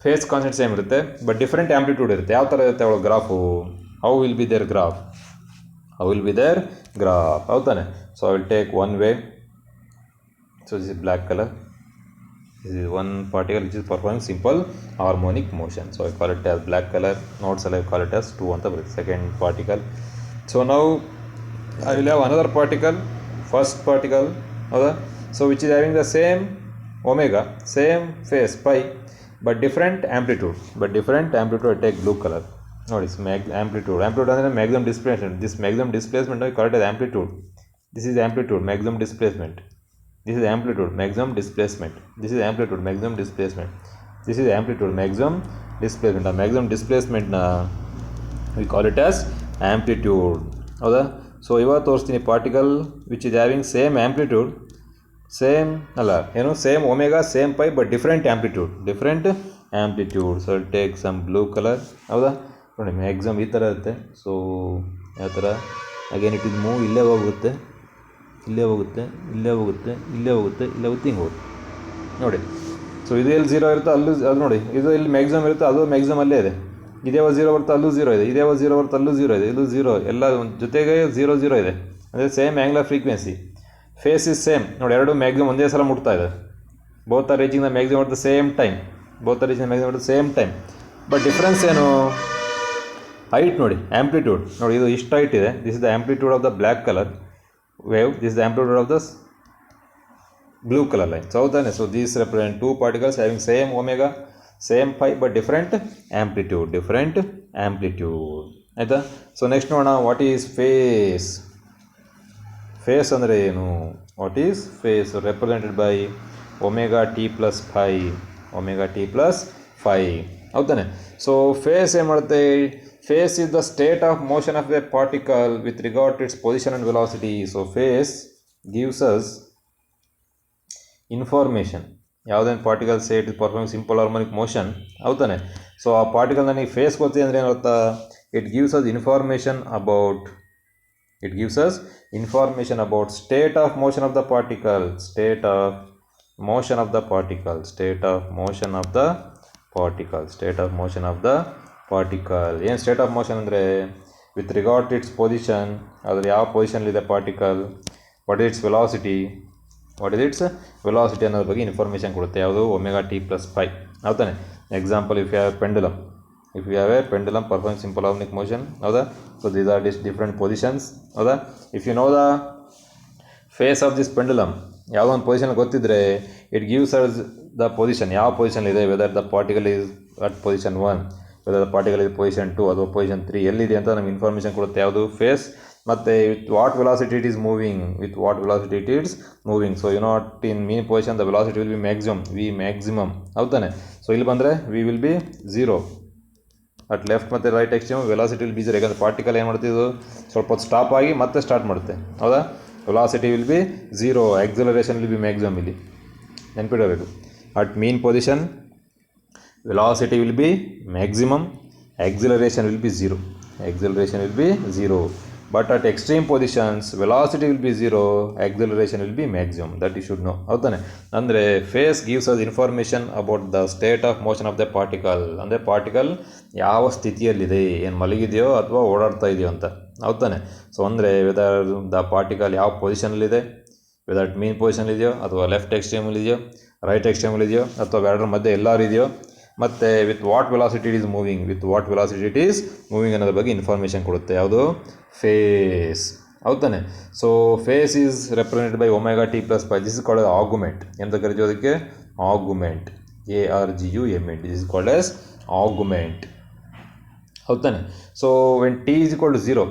ಫೇಸ್ ಕಾನ್ಸ್ಟೆಂಟ್ ಸೇಮ್ ಇರುತ್ತೆ, ಬಟ್ ಡಿಫ್ರೆಂಟ್ ಆ್ಯಂಪ್ಲಿಟ್ಯೂಡ್ ಇರುತ್ತೆ. ಯಾವ ಥರ ಇರುತ್ತೆ ಅವಳ graph, how will be their graph ಹೌದಾನೆ. So I will take one wave. So this is black colour, this is one particle which is performing simple harmonic motion, so I call it as black color. Notes I call it as 2 on the second particle. So now I will have another particle, first particle, so which is having the same omega, same phase pi, but different amplitude. I take blue color. Notice amplitude ಅಂದರೆ maximum displacement. This maximum displacement I call it as amplitude. This is amplitude, maximum displacement. This is amplitude, maximum displacement. This is amplitude, maximum displacement. This is amplitude, maximum displacement. The maximum displacement we call it as amplitude. ಹೌದಾ? ಸೊ ಇವಾಗ ತೋರಿಸ್ತೀನಿ particle which is having same amplitude, same omega, same phi, but different amplitude. So take some blue colour. ಹೌದಾ? ನೋಡಿ ಮ್ಯಾಕ್ಸಿಮಮ್ ಈ ಥರ ಇರುತ್ತೆ. ಸೊ ಯಾವ ಥರ ಅಗೇನ್ ಇಟ್ ಇಸ್ ಮೂವ್, ಇಲ್ಲೇ ಹೋಗುತ್ತೆ, ಹಿಂಗೆ ಹೋಗುತ್ತೆ. ನೋಡಿ, ಸೊ ಇದು ಎಲ್ಲಿ 0 ಇರುತ್ತೆ ಅಲ್ಲೂ ಅದು ನೋಡಿ, ಇದು ಇಲ್ಲಿ ಮ್ಯಾಕ್ಸಿಮಮ್ ಇರುತ್ತೆ, ಅದು ಮ್ಯಾಕ್ಸಿಮಮ್ ಅಲ್ಲೇ ಇದೆ. ಇದೇ 0 ಬರುತ್ತೆ, ಅಲ್ಲೂ 0 ಇದೆ. ಇದೇ 0 ಬರುತ್ತೆ, ಅಲ್ಲೂ 0 ಇದೆ. ಇದು 0 ಎಲ್ಲ ಜೊತೆಗೆ 0 ಇದೆ. ಅಂದರೆ same angular frequency, phase is same. ನೋಡಿ, ಎರಡು ಮ್ಯಾಕ್ಸಿಮಮ್ ಒಂದೇ ಸಲ ಮುಟ್ತಾ ಇದೆ. Both are reaching the maximum at the same time. But difference ಏನು? ಹೈಟ್ ನೋಡಿ, ಆ್ಯಂಪ್ಲಿಟ್ಯೂಡ್ ನೋಡಿ, ಇದು ಇಷ್ಟು ಹೈಟ್ ಇದೆ. This is the amplitude of the black colour wave, this is the amplitude of the blue color line. So these represent 2 particles having same omega, same pi, but different amplitude. ಆಯಿತಾ? ಸೊ ನೆಕ್ಸ್ಟ್ ನೋಡೋಣ, ವಾಟ್ ಈಸ್ ಫೇಸ್ ಅಂದರೆ ಏನು? What is phase? Represented by omega t plus phi. ಹೌದಾನೆ? ಸೊ ಫೇಸ್ ಏನು ಮಾಡುತ್ತೆ? Phase is the state of motion of a particle with regard to its position and velocity. So phase gives us information. ಯಾವುದೇನು particle say it is performing simple harmonic motion, ಹೌದಾನೆ? ಸೊ ಆ ಪಾರ್ಟಿಕಲ್ ನನಗೆ ಫೇಸ್ ಗೊತ್ತಿದೆ ಅಂದರೆ ಏನರ್ಥ? It gives us information about state of motion of the particle. State of motion of the particle. ಏನು ಸ್ಟೇಟ್ ಆಫ್ ಮೋಷನ್ ಅಂದರೆ with regard to its position, ಅದರ ಯಾವ ಪೊಸಿಷನ್ಲಿದೆ particle, what is its velocity ಅನ್ನೋದ್ರ ಬಗ್ಗೆ ಇನ್ಫಾರ್ಮೇಷನ್ ಕೊಡುತ್ತೆ. ಯಾವುದು? Omega t plus phi. ಹೌದಾನೆ? Example, if you have a pendulum performing simple harmonic motion, ಹೌದಾ? So these are different positions, ಹೌದಾ? If you know the phase of this pendulum, ಯಾವುದೋ ಒಂದು ಪೊಸಿಷನ್ ಗೊತ್ತಿದ್ರೆ it gives us the position, ಯಾವ ಪೊಸಿಷನ್ ಇದೆ, whether the particle is at position 1, weather the particle is position 2 ಅಥವಾ ಪೊಸಿಷನ್ 3, ಎಲ್ಲಿದೆ ಅಂತ ನಮ್ಗೆ ಇನ್ಫಾರ್ಮೇಷನ್ ಕೊಡುತ್ತೆ. ಯಾವುದು? ಫೇಸ್. ಮತ್ತು with what velocity it is moving. So not in mean position the velocity will be maximum. ಹೌದಾನೆ? ಸೊ ಇಲ್ಲಿ ಬಂದರೆ v will be 0 at left ಮತ್ತು right extreme. Velocity will be 0, ಯಾಕಂದರೆ ಪಾರ್ಟಿಕಲ್ ಏನು ಮಾಡ್ತಿದ್ದು ಸ್ವಲ್ಪ ಹೊತ್ತು ಸ್ಟಾಪ್ ಆಗಿ ಮತ್ತೆ ಸ್ಟಾರ್ಟ್ ಮಾಡುತ್ತೆ. ಹೌದಾ? Velocity will be 0, acceleration will be maximum. ಇಲ್ಲಿ ನೆನ್ಪಿಡಬೇಕು, at mean position velocity will be maximum, acceleration will be 0. But at extreme positions velocity will be 0, acceleration will be maximum. That you should know. ಹೌದಾನೆ? ಅಂದರೆ phase gives us information about the state of motion of the particle. ಅಂದರೆ ಪಾರ್ಟಿಕಲ್ ಯಾವ ಸ್ಥಿತಿಯಲ್ಲಿದೆ, ಏನು ಮಲಗಿದೆಯೋ ಅಥವಾ ಓಡಾಡ್ತಾ ಇದೆಯೋ ಅಂತ. ಹೌದಾನೆ? ಸೊ ಅಂದರೆ ವೆದರ್ ದ ಪಾರ್ಟಿಕಲ್ ಯಾವ ಪೊಸಿಷನಲ್ಲಿದೆ, ವೆದರ್ ಮೀನ್ ಪೊಸಿಷನಲ್ಲಿದೆಯೋ ಅಥವಾ ಲೆಫ್ಟ್ ಎಕ್ಸ್ಟ್ರೀಮಲ್ಲಿದೆಯೋ, ರೈಟ್ ಎಕ್ಸ್ಟ್ರೀಮಲ್ಲಿದೆಯೋ ಅಥವಾ ಎರಡರ ಮಧ್ಯೆ ಎಲ್ಲರೂ ಇದೆಯೋ, ಮತ್ತು with what velocity it is moving ಅನ್ನೋದ್ರ ಬಗ್ಗೆ ಇನ್ಫಾರ್ಮೇಷನ್ ಕೊಡುತ್ತೆ. ಯಾವುದು? Face. ಹೌದಾನೆ? So face is represented by omega t plus five. This is called ಆಗುಮೆಂಟ್. ಎಂತ ಕರಿತೀವಿ ಅದಕ್ಕೆ? ಆಗುಮೆಂಟ್. ARGUMENT. This is called as ಆಗುಮೆಂಟ್. ಹೌದಾನೆ? So when T is equal to 0,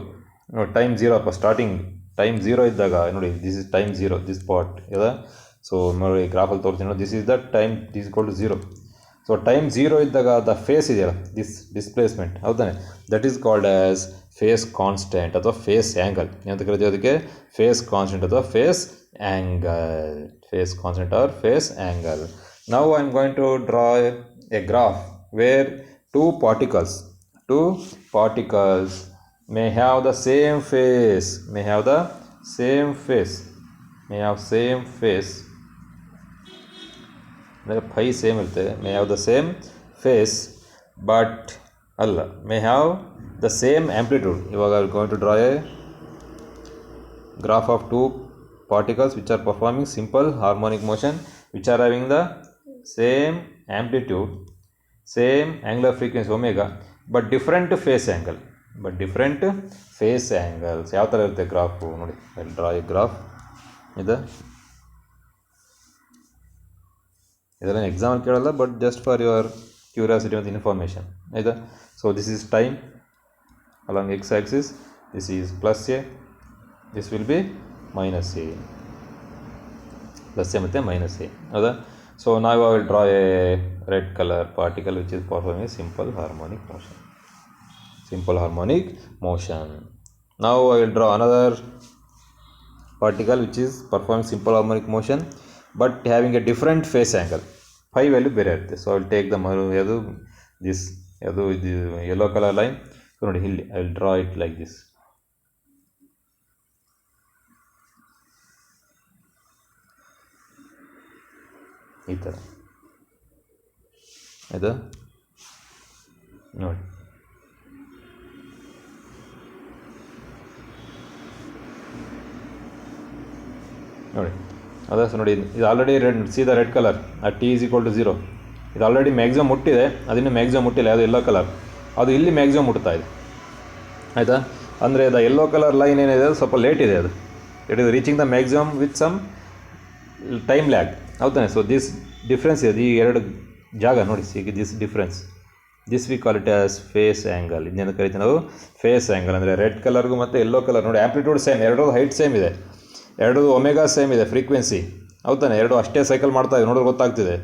ನೋಡಿ ಟೈಮ್ 0 ಅಪ್ಪ, ಸ್ಟಾರ್ಟಿಂಗ್ ಟೈಮ್ 0 ಇದ್ದಾಗ ನೋಡಿ, this is time 0, this part. ಯಾವ್ದಾ? ಸೊ ನೋಡಿ ಗ್ರಾಫಲ್ಲಿ ತೋರಿಸ್ತೀನಿ ನೋಡಿ, this is the time is equal to 0. So time 0 ಇದ್ದಾಗ ದ ಫೇಸ್ ಇದೆಯಲ್ಲ ಡಿಸ್ಪ್ಲೇಸ್ಮೆಂಟ್ ಹೌದಾನೆ, that is called as phase constant ಅಥವಾ ಫೇಸ್ ಆ್ಯಂಗಲ್ ಅಂತ ಕರಿತೀವಿ. ಅದಕ್ಕೆ ಫೇಸ್ ಕಾನ್ಸ್ಟೆಂಟ್ ಅಥವಾ phase angle, phase constant or phase angle. Now I am going to draw a graph where two particles may have the same face, may have same face ಅಂದರೆ ಫೈ ಸೇಮ್ ಇರುತ್ತೆ, may have the same face but ಅಲ್ಲ may have the same amplitude. ಇವಾಗ I am going to draw a graph of two particles which are performing simple harmonic motion, which are having the same amplitude, same angular frequency omega, but different phase angle, ಯಾವ ಥರ ಇರುತ್ತೆ ಗ್ರಾಫು ನೋಡಿ. I draw a graph. ಇದೆಲ್ಲ ಎಕ್ಸಾಂಪಲ್ ಕೇಳಲ್ಲ, but just for your curiosity ಮತ್ತು ಇನ್ಫಾರ್ಮೇಷನ್ ಆಯಿತಾ. So this is time along X Axis, this is plus A, this will be minus A, plus A ಮತ್ತು ಮೈನಸ್ ಎ ಹೌದಾ. ಸೊ ನಾವು I will draw A red colour particle which is performing simple harmonic motion. Now I will draw another particle which is performing simple harmonic motion but having a different phase angle. Phi value ಬೇರೆ ಇರುತ್ತೆ. So I will take the this yellow color line. So ನೋಡಿ ಇಲ್ಲಿ I will draw it like this. ಈ ಥರ ಆಯಿತಾ ನೋಡಿ. ನೋಡಿ ಅದೇ ಸೊ ನೋಡಿ ಇದು already red colour t is equal to 0. ಇದು ಆಲ್ರೆಡಿ ಮ್ಯಾಕ್ಸಿಮಮ್ ಮುಟ್ಟಿದೆ, ಅದಿನ್ನೂ ಮ್ಯಾಕ್ಸಿಮಮ್ ಮುಟ್ಟಿಲ್ಲ, ಅದು ಯೆಲ್ಲೋ ಕಲರ್, ಅದು ಇಲ್ಲಿ ಮ್ಯಾಕ್ಸಿಮಮ್ ಮುಟ್ತಾ ಇದೆ ಆಯಿತಾ. ಅಂದರೆ ಅದು ಯೆಲ್ಲೋ ಕಲರ್ ಲೈನ್ ಏನಿದೆ ಅದು ಸ್ವಲ್ಪ ಲೇಟ್ ಇದೆ, ಅದು it is reaching the maximum with some time lag ಹೌದಾನೆ. ಸೊ ದಿಸ್ ಡಿಫ್ರೆನ್ಸ್ ಇದೆ, ಈ ಎರಡು ಜಾಗ ನೋಡಿ see this difference, this we call it as phase angle. ಇದನ್ನೇನು ಕರಿತೀವಿ ನಾವು ಫೇಸ್ ಆ್ಯಂಗಲ್. ಅಂದರೆ ರೆಡ್ ಕಲರ್ಗೂ ಮತ್ತು ಯೆಲ್ಲೋ ಕಲರ್ ನೋಡಿ ಆ್ಯಂಪ್ಲಿಟ್ಯೂಡ್ ಸೇಮ್, ಎರಡೂ ಹೈಟ್ ಸೇಮ್ ಇದೆ, ಎರಡು ಒಮೆಗಾ ಸೇಮ್ ಇದೆ, ಫ್ರೀಕ್ವೆನ್ಸಿ ಹೌದಾನೆ, ಎರಡು ಅಷ್ಟೇ ಸೈಕಲ್ ಮಾಡ್ತಾ ಇದೆ ನೋಡಿದ್ರೆ ಗೊತ್ತಾಗ್ತಿದೆ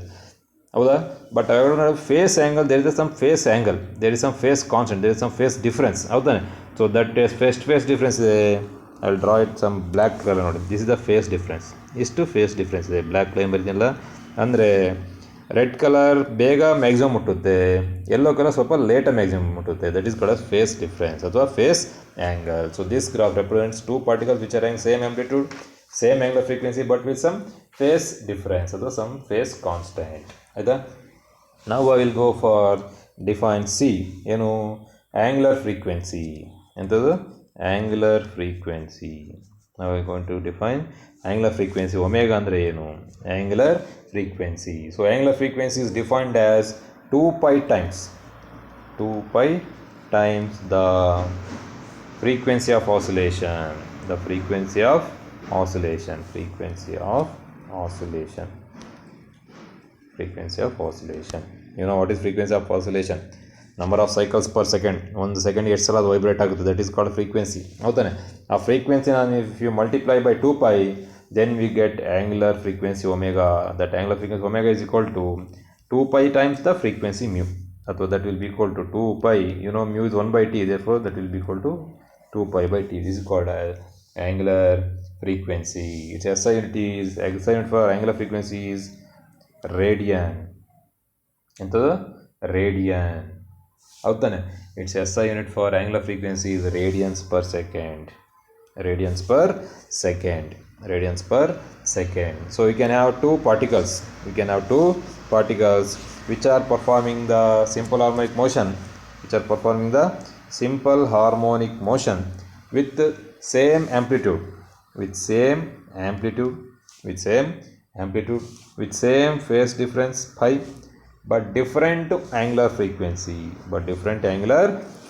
ಹೌದಾ. ಬಟ್ ಎರಡು phase angle, there is some phase angle, there is some phase constant, there is some phase difference ಹೌದಾನೆ. So that is phase difference ಇದೆ. I will draw it some black colour ನೋಡಿ, this is the phase difference, ಇಷ್ಟು ಫೇಸ್ ಡಿಫ್ರೆನ್ಸ್ ಇದೆ. ಬ್ಲ್ಯಾಕ್ ಲೈನ್ ಬರೀತಿಲ್ಲ, ಅಂದರೆ ರೆಡ್ ಕಲರ್ ಬೇಗ ಮ್ಯಾಕ್ಸಿಮಮ್ ಮುಟ್ಟುತ್ತೆ, ಯೆಲ್ಲೋ ಕಲರ್ ಸ್ವಲ್ಪ ಲೇಟಾಗಿ ಮ್ಯಾಕ್ಸಿಮಮ್ ಮುಟ್ಟುತ್ತೆ, that is called phase difference ಅಥವಾ phase angle. So this graph represents two particles which are having same amplitude, same angular frequency but with some phase difference ಅಥವಾ ಸಮ್ ಫೇಸ್ ಕಾನ್ಸ್ಟೆಂಟ್ ಆಯಿತಾ. ನಾವು I will go for define see, ಏನು ಆಂಗ್ಯುಲರ್ ಫ್ರೀಕ್ವೆನ್ಸಿ, ಎಂಥದ್ದು ಆಂಗ್ಯುಲರ್ ಫ್ರೀಕ್ವೆನ್ಸಿ. ನಾವು I going to define angular frequency. Omega ಅಂದರೆ ಏನು angular frequency. So angular frequency is defined as 2π times the frequency of oscillation, the frequency of oscillation. You know what is frequency of oscillation? Number of cycles per second. 1 second ಎಷ್ಟು ಸಲ ಅದು ವೈಬ್ರೇಟ್ ಆಗುತ್ತೆ, ದಟ್ ಈಸ್ ಕಾಲ್ಡ್ ಫ್ರೀಕ್ವೆನ್ಸಿ ಹೌದಾನೆ. ಆ ಫ್ರೀಕ್ವೆನ್ಸಿ ನಾನು if you multiply by 2π, then we get angular frequency omega. That angular frequency omega is equal to 2π times the frequency mu, ಅಥವಾ that will be equal to 2π, you know mu is 1/t, therefore that will be equal to 2π/t. This is called angular frequency. Its SI unit for angular frequency is radian. ಎಂಥದ್ದು ರೇಡಿಯನ್ ಹೌದಾನೆ. It's SI unit for angular frequency is radians per second. So we can have two particles which are performing the simple harmonic motion, with same amplitude, with same phase difference phi, but different angular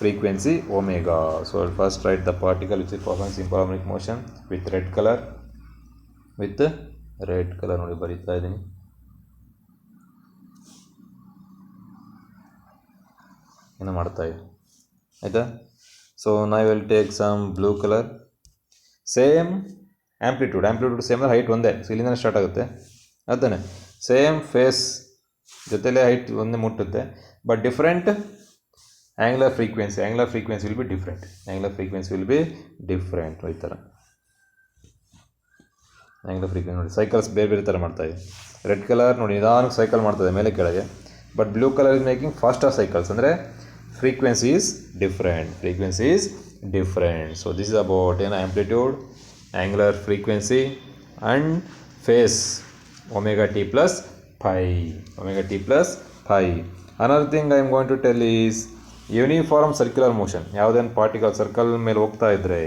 frequency omega. So I'll first write the particle which is performing simple harmonic motion with red color ನೋಡಿ ಬರೀತಾ ಇದ್ದೀನಿ. ಏನು ಮಾಡ್ತಾ ಇದೆ ಆಯಿತಾ. ಸೊ ನಾವು will take some blue colour, same amplitude same, height ಒಂದೇ, ಸೊ ಇಲ್ಲಿಂದ ಸ್ಟಾರ್ಟ್ ಆಗುತ್ತೆ ಅದಾನೆ. ಸೇಮ್ ಫೇಸ್ ಜೊತೆಲೇ ಹೈಟ್ ಒಂದೇ ಮುಟ್ಟುತ್ತೆ, but different angular frequency will be different. ಈ ಥರ ಆ್ಯಂಗ್ಯುಲರ್ ಫ್ರೀಕ್ವೆನ್ಸಿ ನೋಡಿ, ಸೈಕಲ್ಸ್ ಬೇರೆ ಥರ ಮಾಡ್ತಾಯಿದೆ. ರೆಡ್ ಕಲರ್ ನೋಡಿ ನಿಧಾನಕ್ಕೆ ಸೈಕಲ್ ಮಾಡ್ತದೆ ಮೇಲೆ ಕೆಳಗೆ, but blue colour is making faster cycles, ಅಂದರೆ frequency is different. So this is about amplitude, angular frequency and phase omega t plus pi. Another thing I am going to tell is uniform circular motion. ಯಾವುದೇನು ಪಾರ್ಟಿಕಲ್ ಸರ್ಕಲ್ ಮೇಲೆ ಹೋಗ್ತಾ ಇದ್ರೆ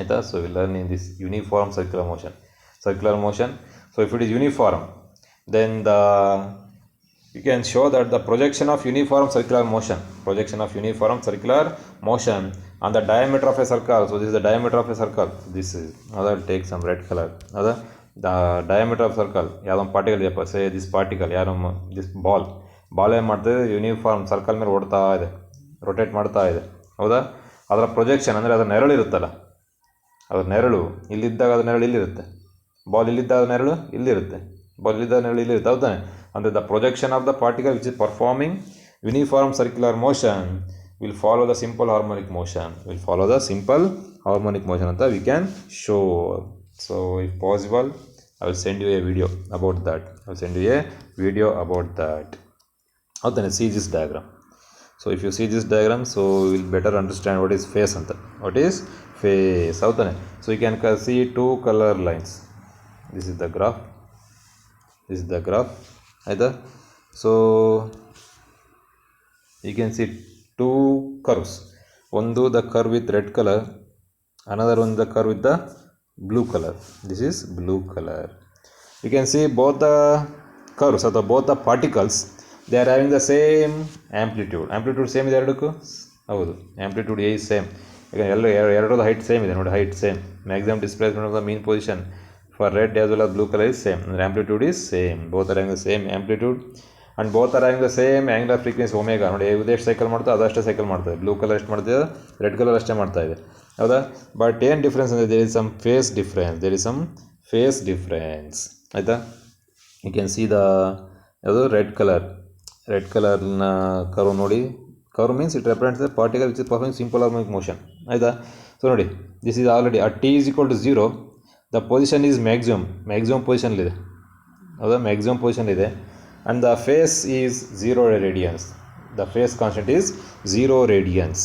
ಆಯಿತಾ, so will learn in this uniform circular motion. So if it is uniform, then you can show that the projection of uniform circular motion on the diameter of a circle. So this is the diameter of a circle. This is, I'll take some red color. The diameter of circle, ಯಾವುದೊಂದು ಪಾರ್ಟಿಕಲ್ ಇದೆಯಪ್ಪ, say this particle, this ball ಏನು ಮಾಡ್ತದೆ, ಯೂನಿಫಾರ್ಮ್ ಸರ್ಕಲ್ ಮೇಲೆ ಓಡ್ತಾ ಇದೆ, ರೊಟೇಟ್ ಮಾಡ್ತಾ ಇದೆ, ಹೌದಾ. ಅದರ ಪ್ರೊಜೆಕ್ಷನ್ ಅಂದರೆ ಅದರ ನೆರಳು ಇರುತ್ತಲ್ಲ, ಅದರ ನೆರಳು ಇಲ್ಲಿದ್ದಾಗ ಅದರ ನೆರಳು ಇಲ್ಲಿರುತ್ತೆ, ಬಾಲ್ ಇಲ್ಲಿದ್ದಾಗ ನೆರಳು ಇಲ್ಲಿರುತ್ತೆ, ಹೌದಾ. ಅಂದರೆ the projection of the particle which is performing uniform circular motion will follow the simple harmonic motion. ಅಂತ we can show. So if possible, I will send you a video about that. ಹೌದಾ. See this diagram. So if you see this diagram, so you will better understand what is phase ಅಂತ. ಹೌದಾ. So you can see two color lines. This is the graph. ಆಯಿತಾ. So you can see two curves, ಒಂದು the curve with red colour, another ಒಂದು the curve with the blue colour. This is blue colour. You can see both the curves ಅಥವಾ both the particles, they are having the same amplitude same ಇದೆ ಎರಡಕ್ಕೂ. ಹೌದು, ಆ್ಯಂಪ್ಲಿಟ್ಯೂಡ್ ಎ ಇಸ್ ಸೇಮ್. ಈಗ ಎರಡರದ್ದು ಹೈಟ್ ಸೇಮ್ ಇದೆ ನೋಡಿ, maximum displacement of the mean position for red as well as blue color is same. The amplitude is same. Both are having the same amplitude and both are having the same angular frequency omega. ನೋಡಿ ಇದು ಎಷ್ಟು ಸೈಕಲ್ ಮಾಡ್ತದೆ ಅದಷ್ಟೇ ಸೈಕಲ್ ಮಾಡ್ತದೆ. ಬ್ಲೂ ಕಲರ್ ಎಷ್ಟು ಮಾಡ್ತದೆ, ರೆಡ್ ಕಲರ್ ಅಷ್ಟೇ ಮಾಡ್ತಾ ಇದೆ, ಹೌದಾ. ಬಟ್ ಏನು ಡಿಫ್ರೆನ್ಸ್ ಅಂದರೆ there is some phase difference. ಆಯಿತಾ. ಯು ಕ್ಯಾನ್ ಸಿ ದ ಯಾವುದು ರೆಡ್ ಕಲರ್ನ ಕರ್ವ್ ನೋಡಿ. Curve means it represents the particle which is performing simple harmonic motion. ಆಯಿತಾ. ಸೊ ನೋಡಿ, this is already at t is equal to 0. The position is maximum position ಇದೆ, ಹೌದಾ, ಮ್ಯಾಕ್ಸಿಮಮ್ ಪೊಸಿಷನ್ ಇದೆ. And the phase is 0 radians. The phase constant is 0 radians,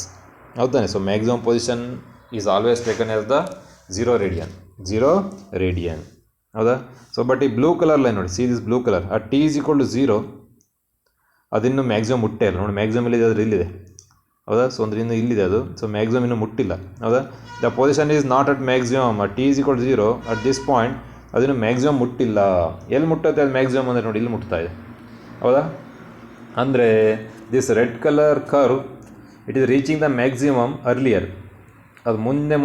ಹೌದಾನೆ. So maximum position is always taken as the 0 radian, ಹೌದಾ. ಸೊ ಬಟ್ ಈ ಬ್ಲೂ ಕಲರ್ ಲೈನ್ ನೋಡಿ, see this blue colour at t is equal to 0, ಅದಿನ್ನೂ ಮ್ಯಾಕ್ಸಿಮಮ್ ಮುಟ್ಟೇ ಇಲ್ಲ ನೋಡಿ. ಮ್ಯಾಕ್ಸಿಮಮ್ ಇಲ್ಲಿದೆ, ಅದ್ರ ಇಲ್ಲಿದೆ, ಹೌದಾ. ಸೊ ಅಂದ್ರೆ ಇನ್ನು ಇಲ್ಲಿದೆ ಅದು. ಸೊ ಮ್ಯಾಕ್ಸಿಮಮ್ ಇನ್ನೂ ಮುಟ್ಟಿಲ್ಲ, ಹೌದಾ. The position is not at maximum at t is equal to 0 at this point. ಅದಿನ್ನು ಮ್ಯಾಕ್ಸಿಮಮ್ ಮುಟ್ಟಿಲ್ಲ. ಎಲ್ಲಿ ಮುಟ್ಟುತ್ತೆ ಅದು ಮ್ಯಾಕ್ಸಿಮಮ್ ಅಂದರೆ ನೋಡಿ, ಇಲ್ಲಿ ಮುಟ್ತಾ ಇದೆ, ಹೌದಾ. ಅಂದರೆ this red colour curve it is reaching the maximum earlier. ಅದು ಮುಂದೆ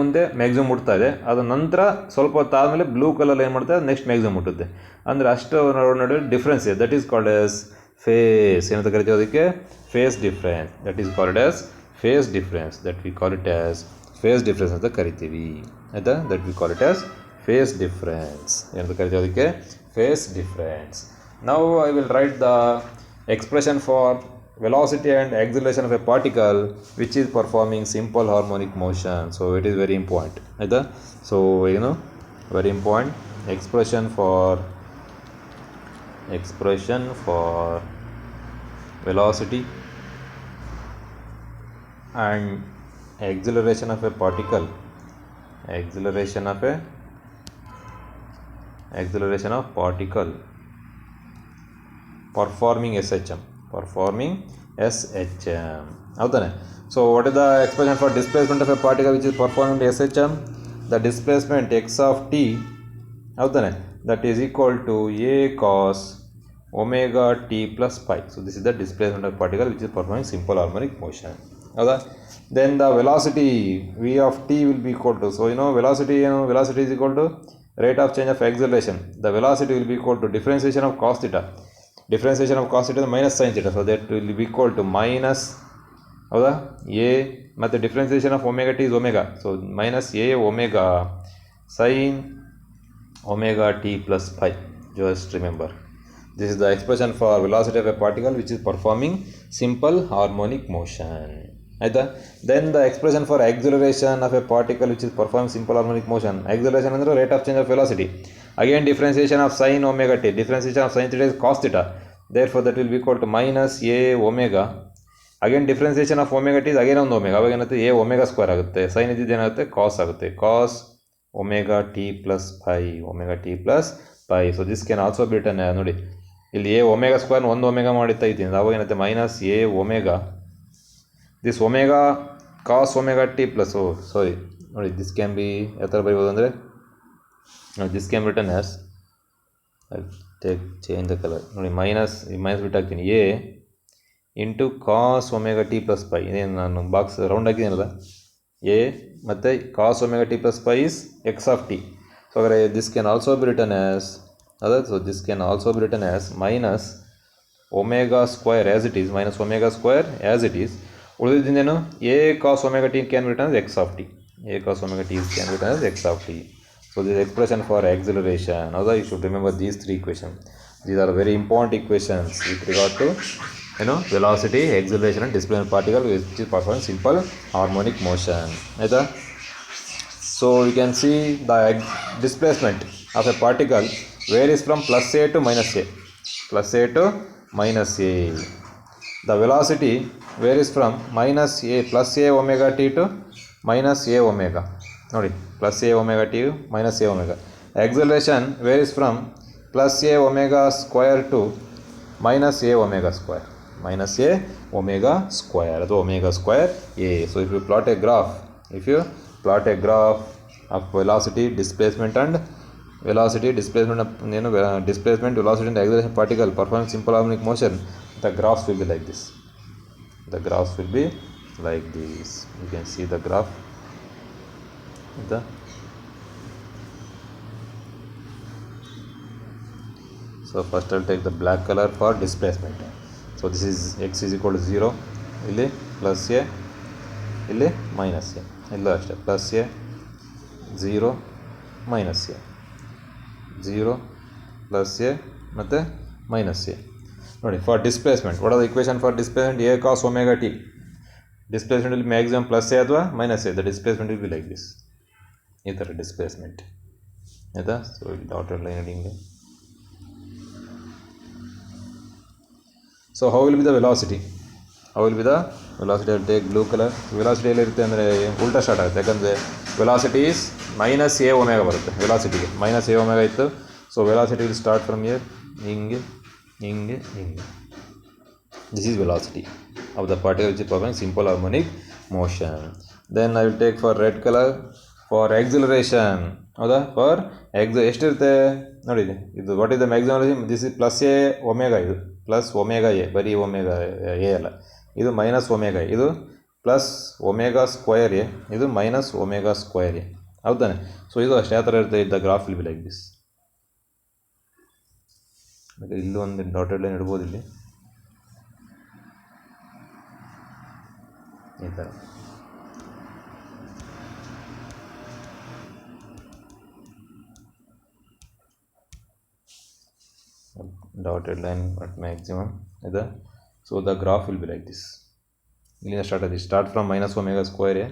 ಮ್ಯಾಕ್ಸಿಮಮ್ ಮುಟ್ತಾ ಇದೆ. ಅದ ನಂತರ ಸ್ವಲ್ಪ ಹೊತ್ತು ಆದಮೇಲೆ ಬ್ಲೂ ಕಲರ್ ಏನು ಮಾಡ್ತಾರೆ, ನೆಕ್ಸ್ಟ್ ಮ್ಯಾಕ್ಸಿಮಮ್ ಮುಟ್ಟುತ್ತೆ. ಅಂದರೆ ಅಷ್ಟು ನಡುವೆ ಡಿಫ್ರೆನ್ಸ್ ಇದೆ. That is called as phase. ಏನಂತ ಕರಿತೀವಿ ಅದಕ್ಕೆ, phase difference. That is called as phase difference. ಅಂತ ಕರಿತೀವಿ, ಆಯಿತಾ. That we call it as phase difference. ಏನಂತ ಕರಿತೀವಿ ಅದಕ್ಕೆ, phase difference. Now I will write the expression for velocity and acceleration of a particle which is performing simple harmonic motion. So it is very important, ಆಯಿತಾ. So very important expression for velocity and acceleration of a particle performing SHM, ಹೌದಾನೆ. So what is the expression for displacement of a particle which is performing SHM? The displacement x of t, ಹೌದಾನೆ, that is equal to a cos omega t plus pi. So this is the displacement of particle which is performing simple harmonic motion, ಹೌದಾ. Then the velocity v of t will be equal to, so velocity is equal to rate of change of acceleration. The velocity will be equal to differentiation of cos theta minus sin theta. So that will be equal to minus, ಹೌದಾ, a ಮತ್ತು differentiation of omega t is omega. So minus a omega sine omega t plus phi. Just remember. This is the expression for velocity of a particle which is performing simple harmonic motion. Then the expression for acceleration of a particle which is performing simple harmonic motion. Acceleration is the rate of change of velocity. Again, differentiation of sin omega t. Differentiation of sin theta is cos theta. Therefore, that will be equal to minus a omega. Again, differentiation of omega t is again on omega. ಅವಾಗ ಏನಾಗುತ್ತೆ a omega square ಆಗುತ್ತೆ. sin ಇದ್ದಿದ್ದು ಏನಾಗುತ್ತೆ cos ಆಗುತ್ತೆ. cos omega t plus pi. omega t plus pi. So this can also be written ನೋಡಿ ಇಲ್ಲಿ a omega square ಒಂದು omega ಮಾಡಿ ತೆಗಿತೀನಿ. ಅವಾಗ ಏನಾಗುತ್ತೆ minus a omega. This omega cos omega t plus ನೋಡಿ this can be ಯಾವ ಥರ ಬರೀಬೋದು ಅಂದರೆ this can be written as change the color ನೋಡಿ ಮೈನಸ್ ಬಿಟ್ಟು ಹಾಕ್ತೀನಿ a into cos omega t plus pi. ಇದೇನು ನಾನು ಬಾಕ್ಸ್ ರೌಂಡ್ ಹಾಕಿದ್ದೀನಲ್ಲ a ಮತ್ತು cos omega t plus pi is x of t. So ಹಾಗಾದರೆ this can also be written as so this can also be written as minus omega square as it is minus omega square as it is. ಉಳಿದಿದ್ದೇನು a cos omega t can be written as x of t. a cos omega t can be written as x of t. So this expression for acceleration. Now you should remember these three equations. These are very important equations with regard to velocity, acceleration and displacement particle which is performing simple harmonic motion. So we can see the displacement of a particle varies from plus a to minus a. Plus a to minus a. The velocity varies from minus a plus a omega t to minus a omega. ನೋಡಿ plus a omega t minus a omega. Acceleration varies from plus a omega square to minus a omega square. Minus a omega square ಅಥವಾ omega square a. So if you plot a graph of velocity, displacement and velocity, displacement, displacement, velocity and acceleration particle performing simple harmonic motion, the graphs will be like this. The graphs will be like this. You can see the graph. So first I will take the black color for displacement. So this is x is equal to 0. ಇಲ್ಲಿ plus a, ಇಲ್ಲಿ minus a. ಇಲ್ಲ ಅಷ್ಟೇ plus a, 0, minus a. 0, plus a ಮತ್ತು minus a. ನೋಡಿ for displacement, what are the equation for displacement? a cos omega t. Displacement will be maximum plus a ಅಥವಾ minus a. The displacement will be like this. ಈ ಥರ ಡಿಸ್ಪ್ಲೇಸ್ಮೆಂಟ್ ಆಯಿತಾ. ಸೊ ಇಲ್ಲಿ dotted line heading. So how will be the velocity? Take blue colour. Velocity ಎಲ್ಲಿರುತ್ತೆ ಅಂದರೆ ಉಲ್ಟಾ ಸ್ಟಾರ್ಟ್ ಆಗುತ್ತೆ. ಯಾಕಂದರೆ velocity is minus a omega ಬರುತ್ತೆ. ವೆಲಾಸಿಟಿಗೆ ಮೈನಸ್ ಎ ಒಮೆಗಾ ಇತ್ತು. So velocity will start from here ಹಿಂಗೆ. This is velocity of the particle which is performing simple harmonic motion. Then I will take for red colour for acceleration. ಹೌದಾ? ಫಾರ್ ಎಷ್ಟಿರುತ್ತೆ ನೋಡಿ ಇದು what is the maximum. This is plus a omega. ಇದು ಪ್ಲಸ್ ಒಮೆಗಾ ಎ, ಬರೀ ಒಮೆಗಾ ಎ ಅಲ್ಲ. ಇದು ಮೈನಸ್ ಒಮೆಗಾ ಎ. ಇದು ಪ್ಲಸ್ ಒಮೆಗಾ ಸ್ಕ್ವಯರ್ ಎ, ಇದು ಮೈನಸ್ ಒಮೆಗಾ ಸ್ಕ್ವಯರ್ ಎ. ಹೌದಾನೆ? ಸೊ ಇದು ಅಷ್ಟು ಯಾವ ಥರ ಇರುತ್ತೆ. The graph will be like this. ಇಲ್ಲೂ ಒಂದು ಡಾಟೆಡ್ ಲೈನ್ ಇಡ್ಬೋದು ಇಲ್ಲಿ ಈ ಥರ. dotted line at maximum. So the graph will be like this. Start from minus omega square a.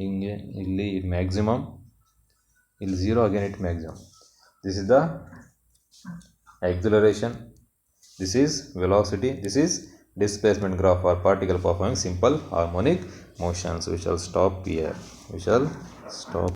ಇಲ್ಲಿ maximum, ಇಲ್ಲಿ 0 again it maximum. This is the acceleration, this is velocity, this is displacement graph for particle performing simple harmonic motion. So we shall stop here.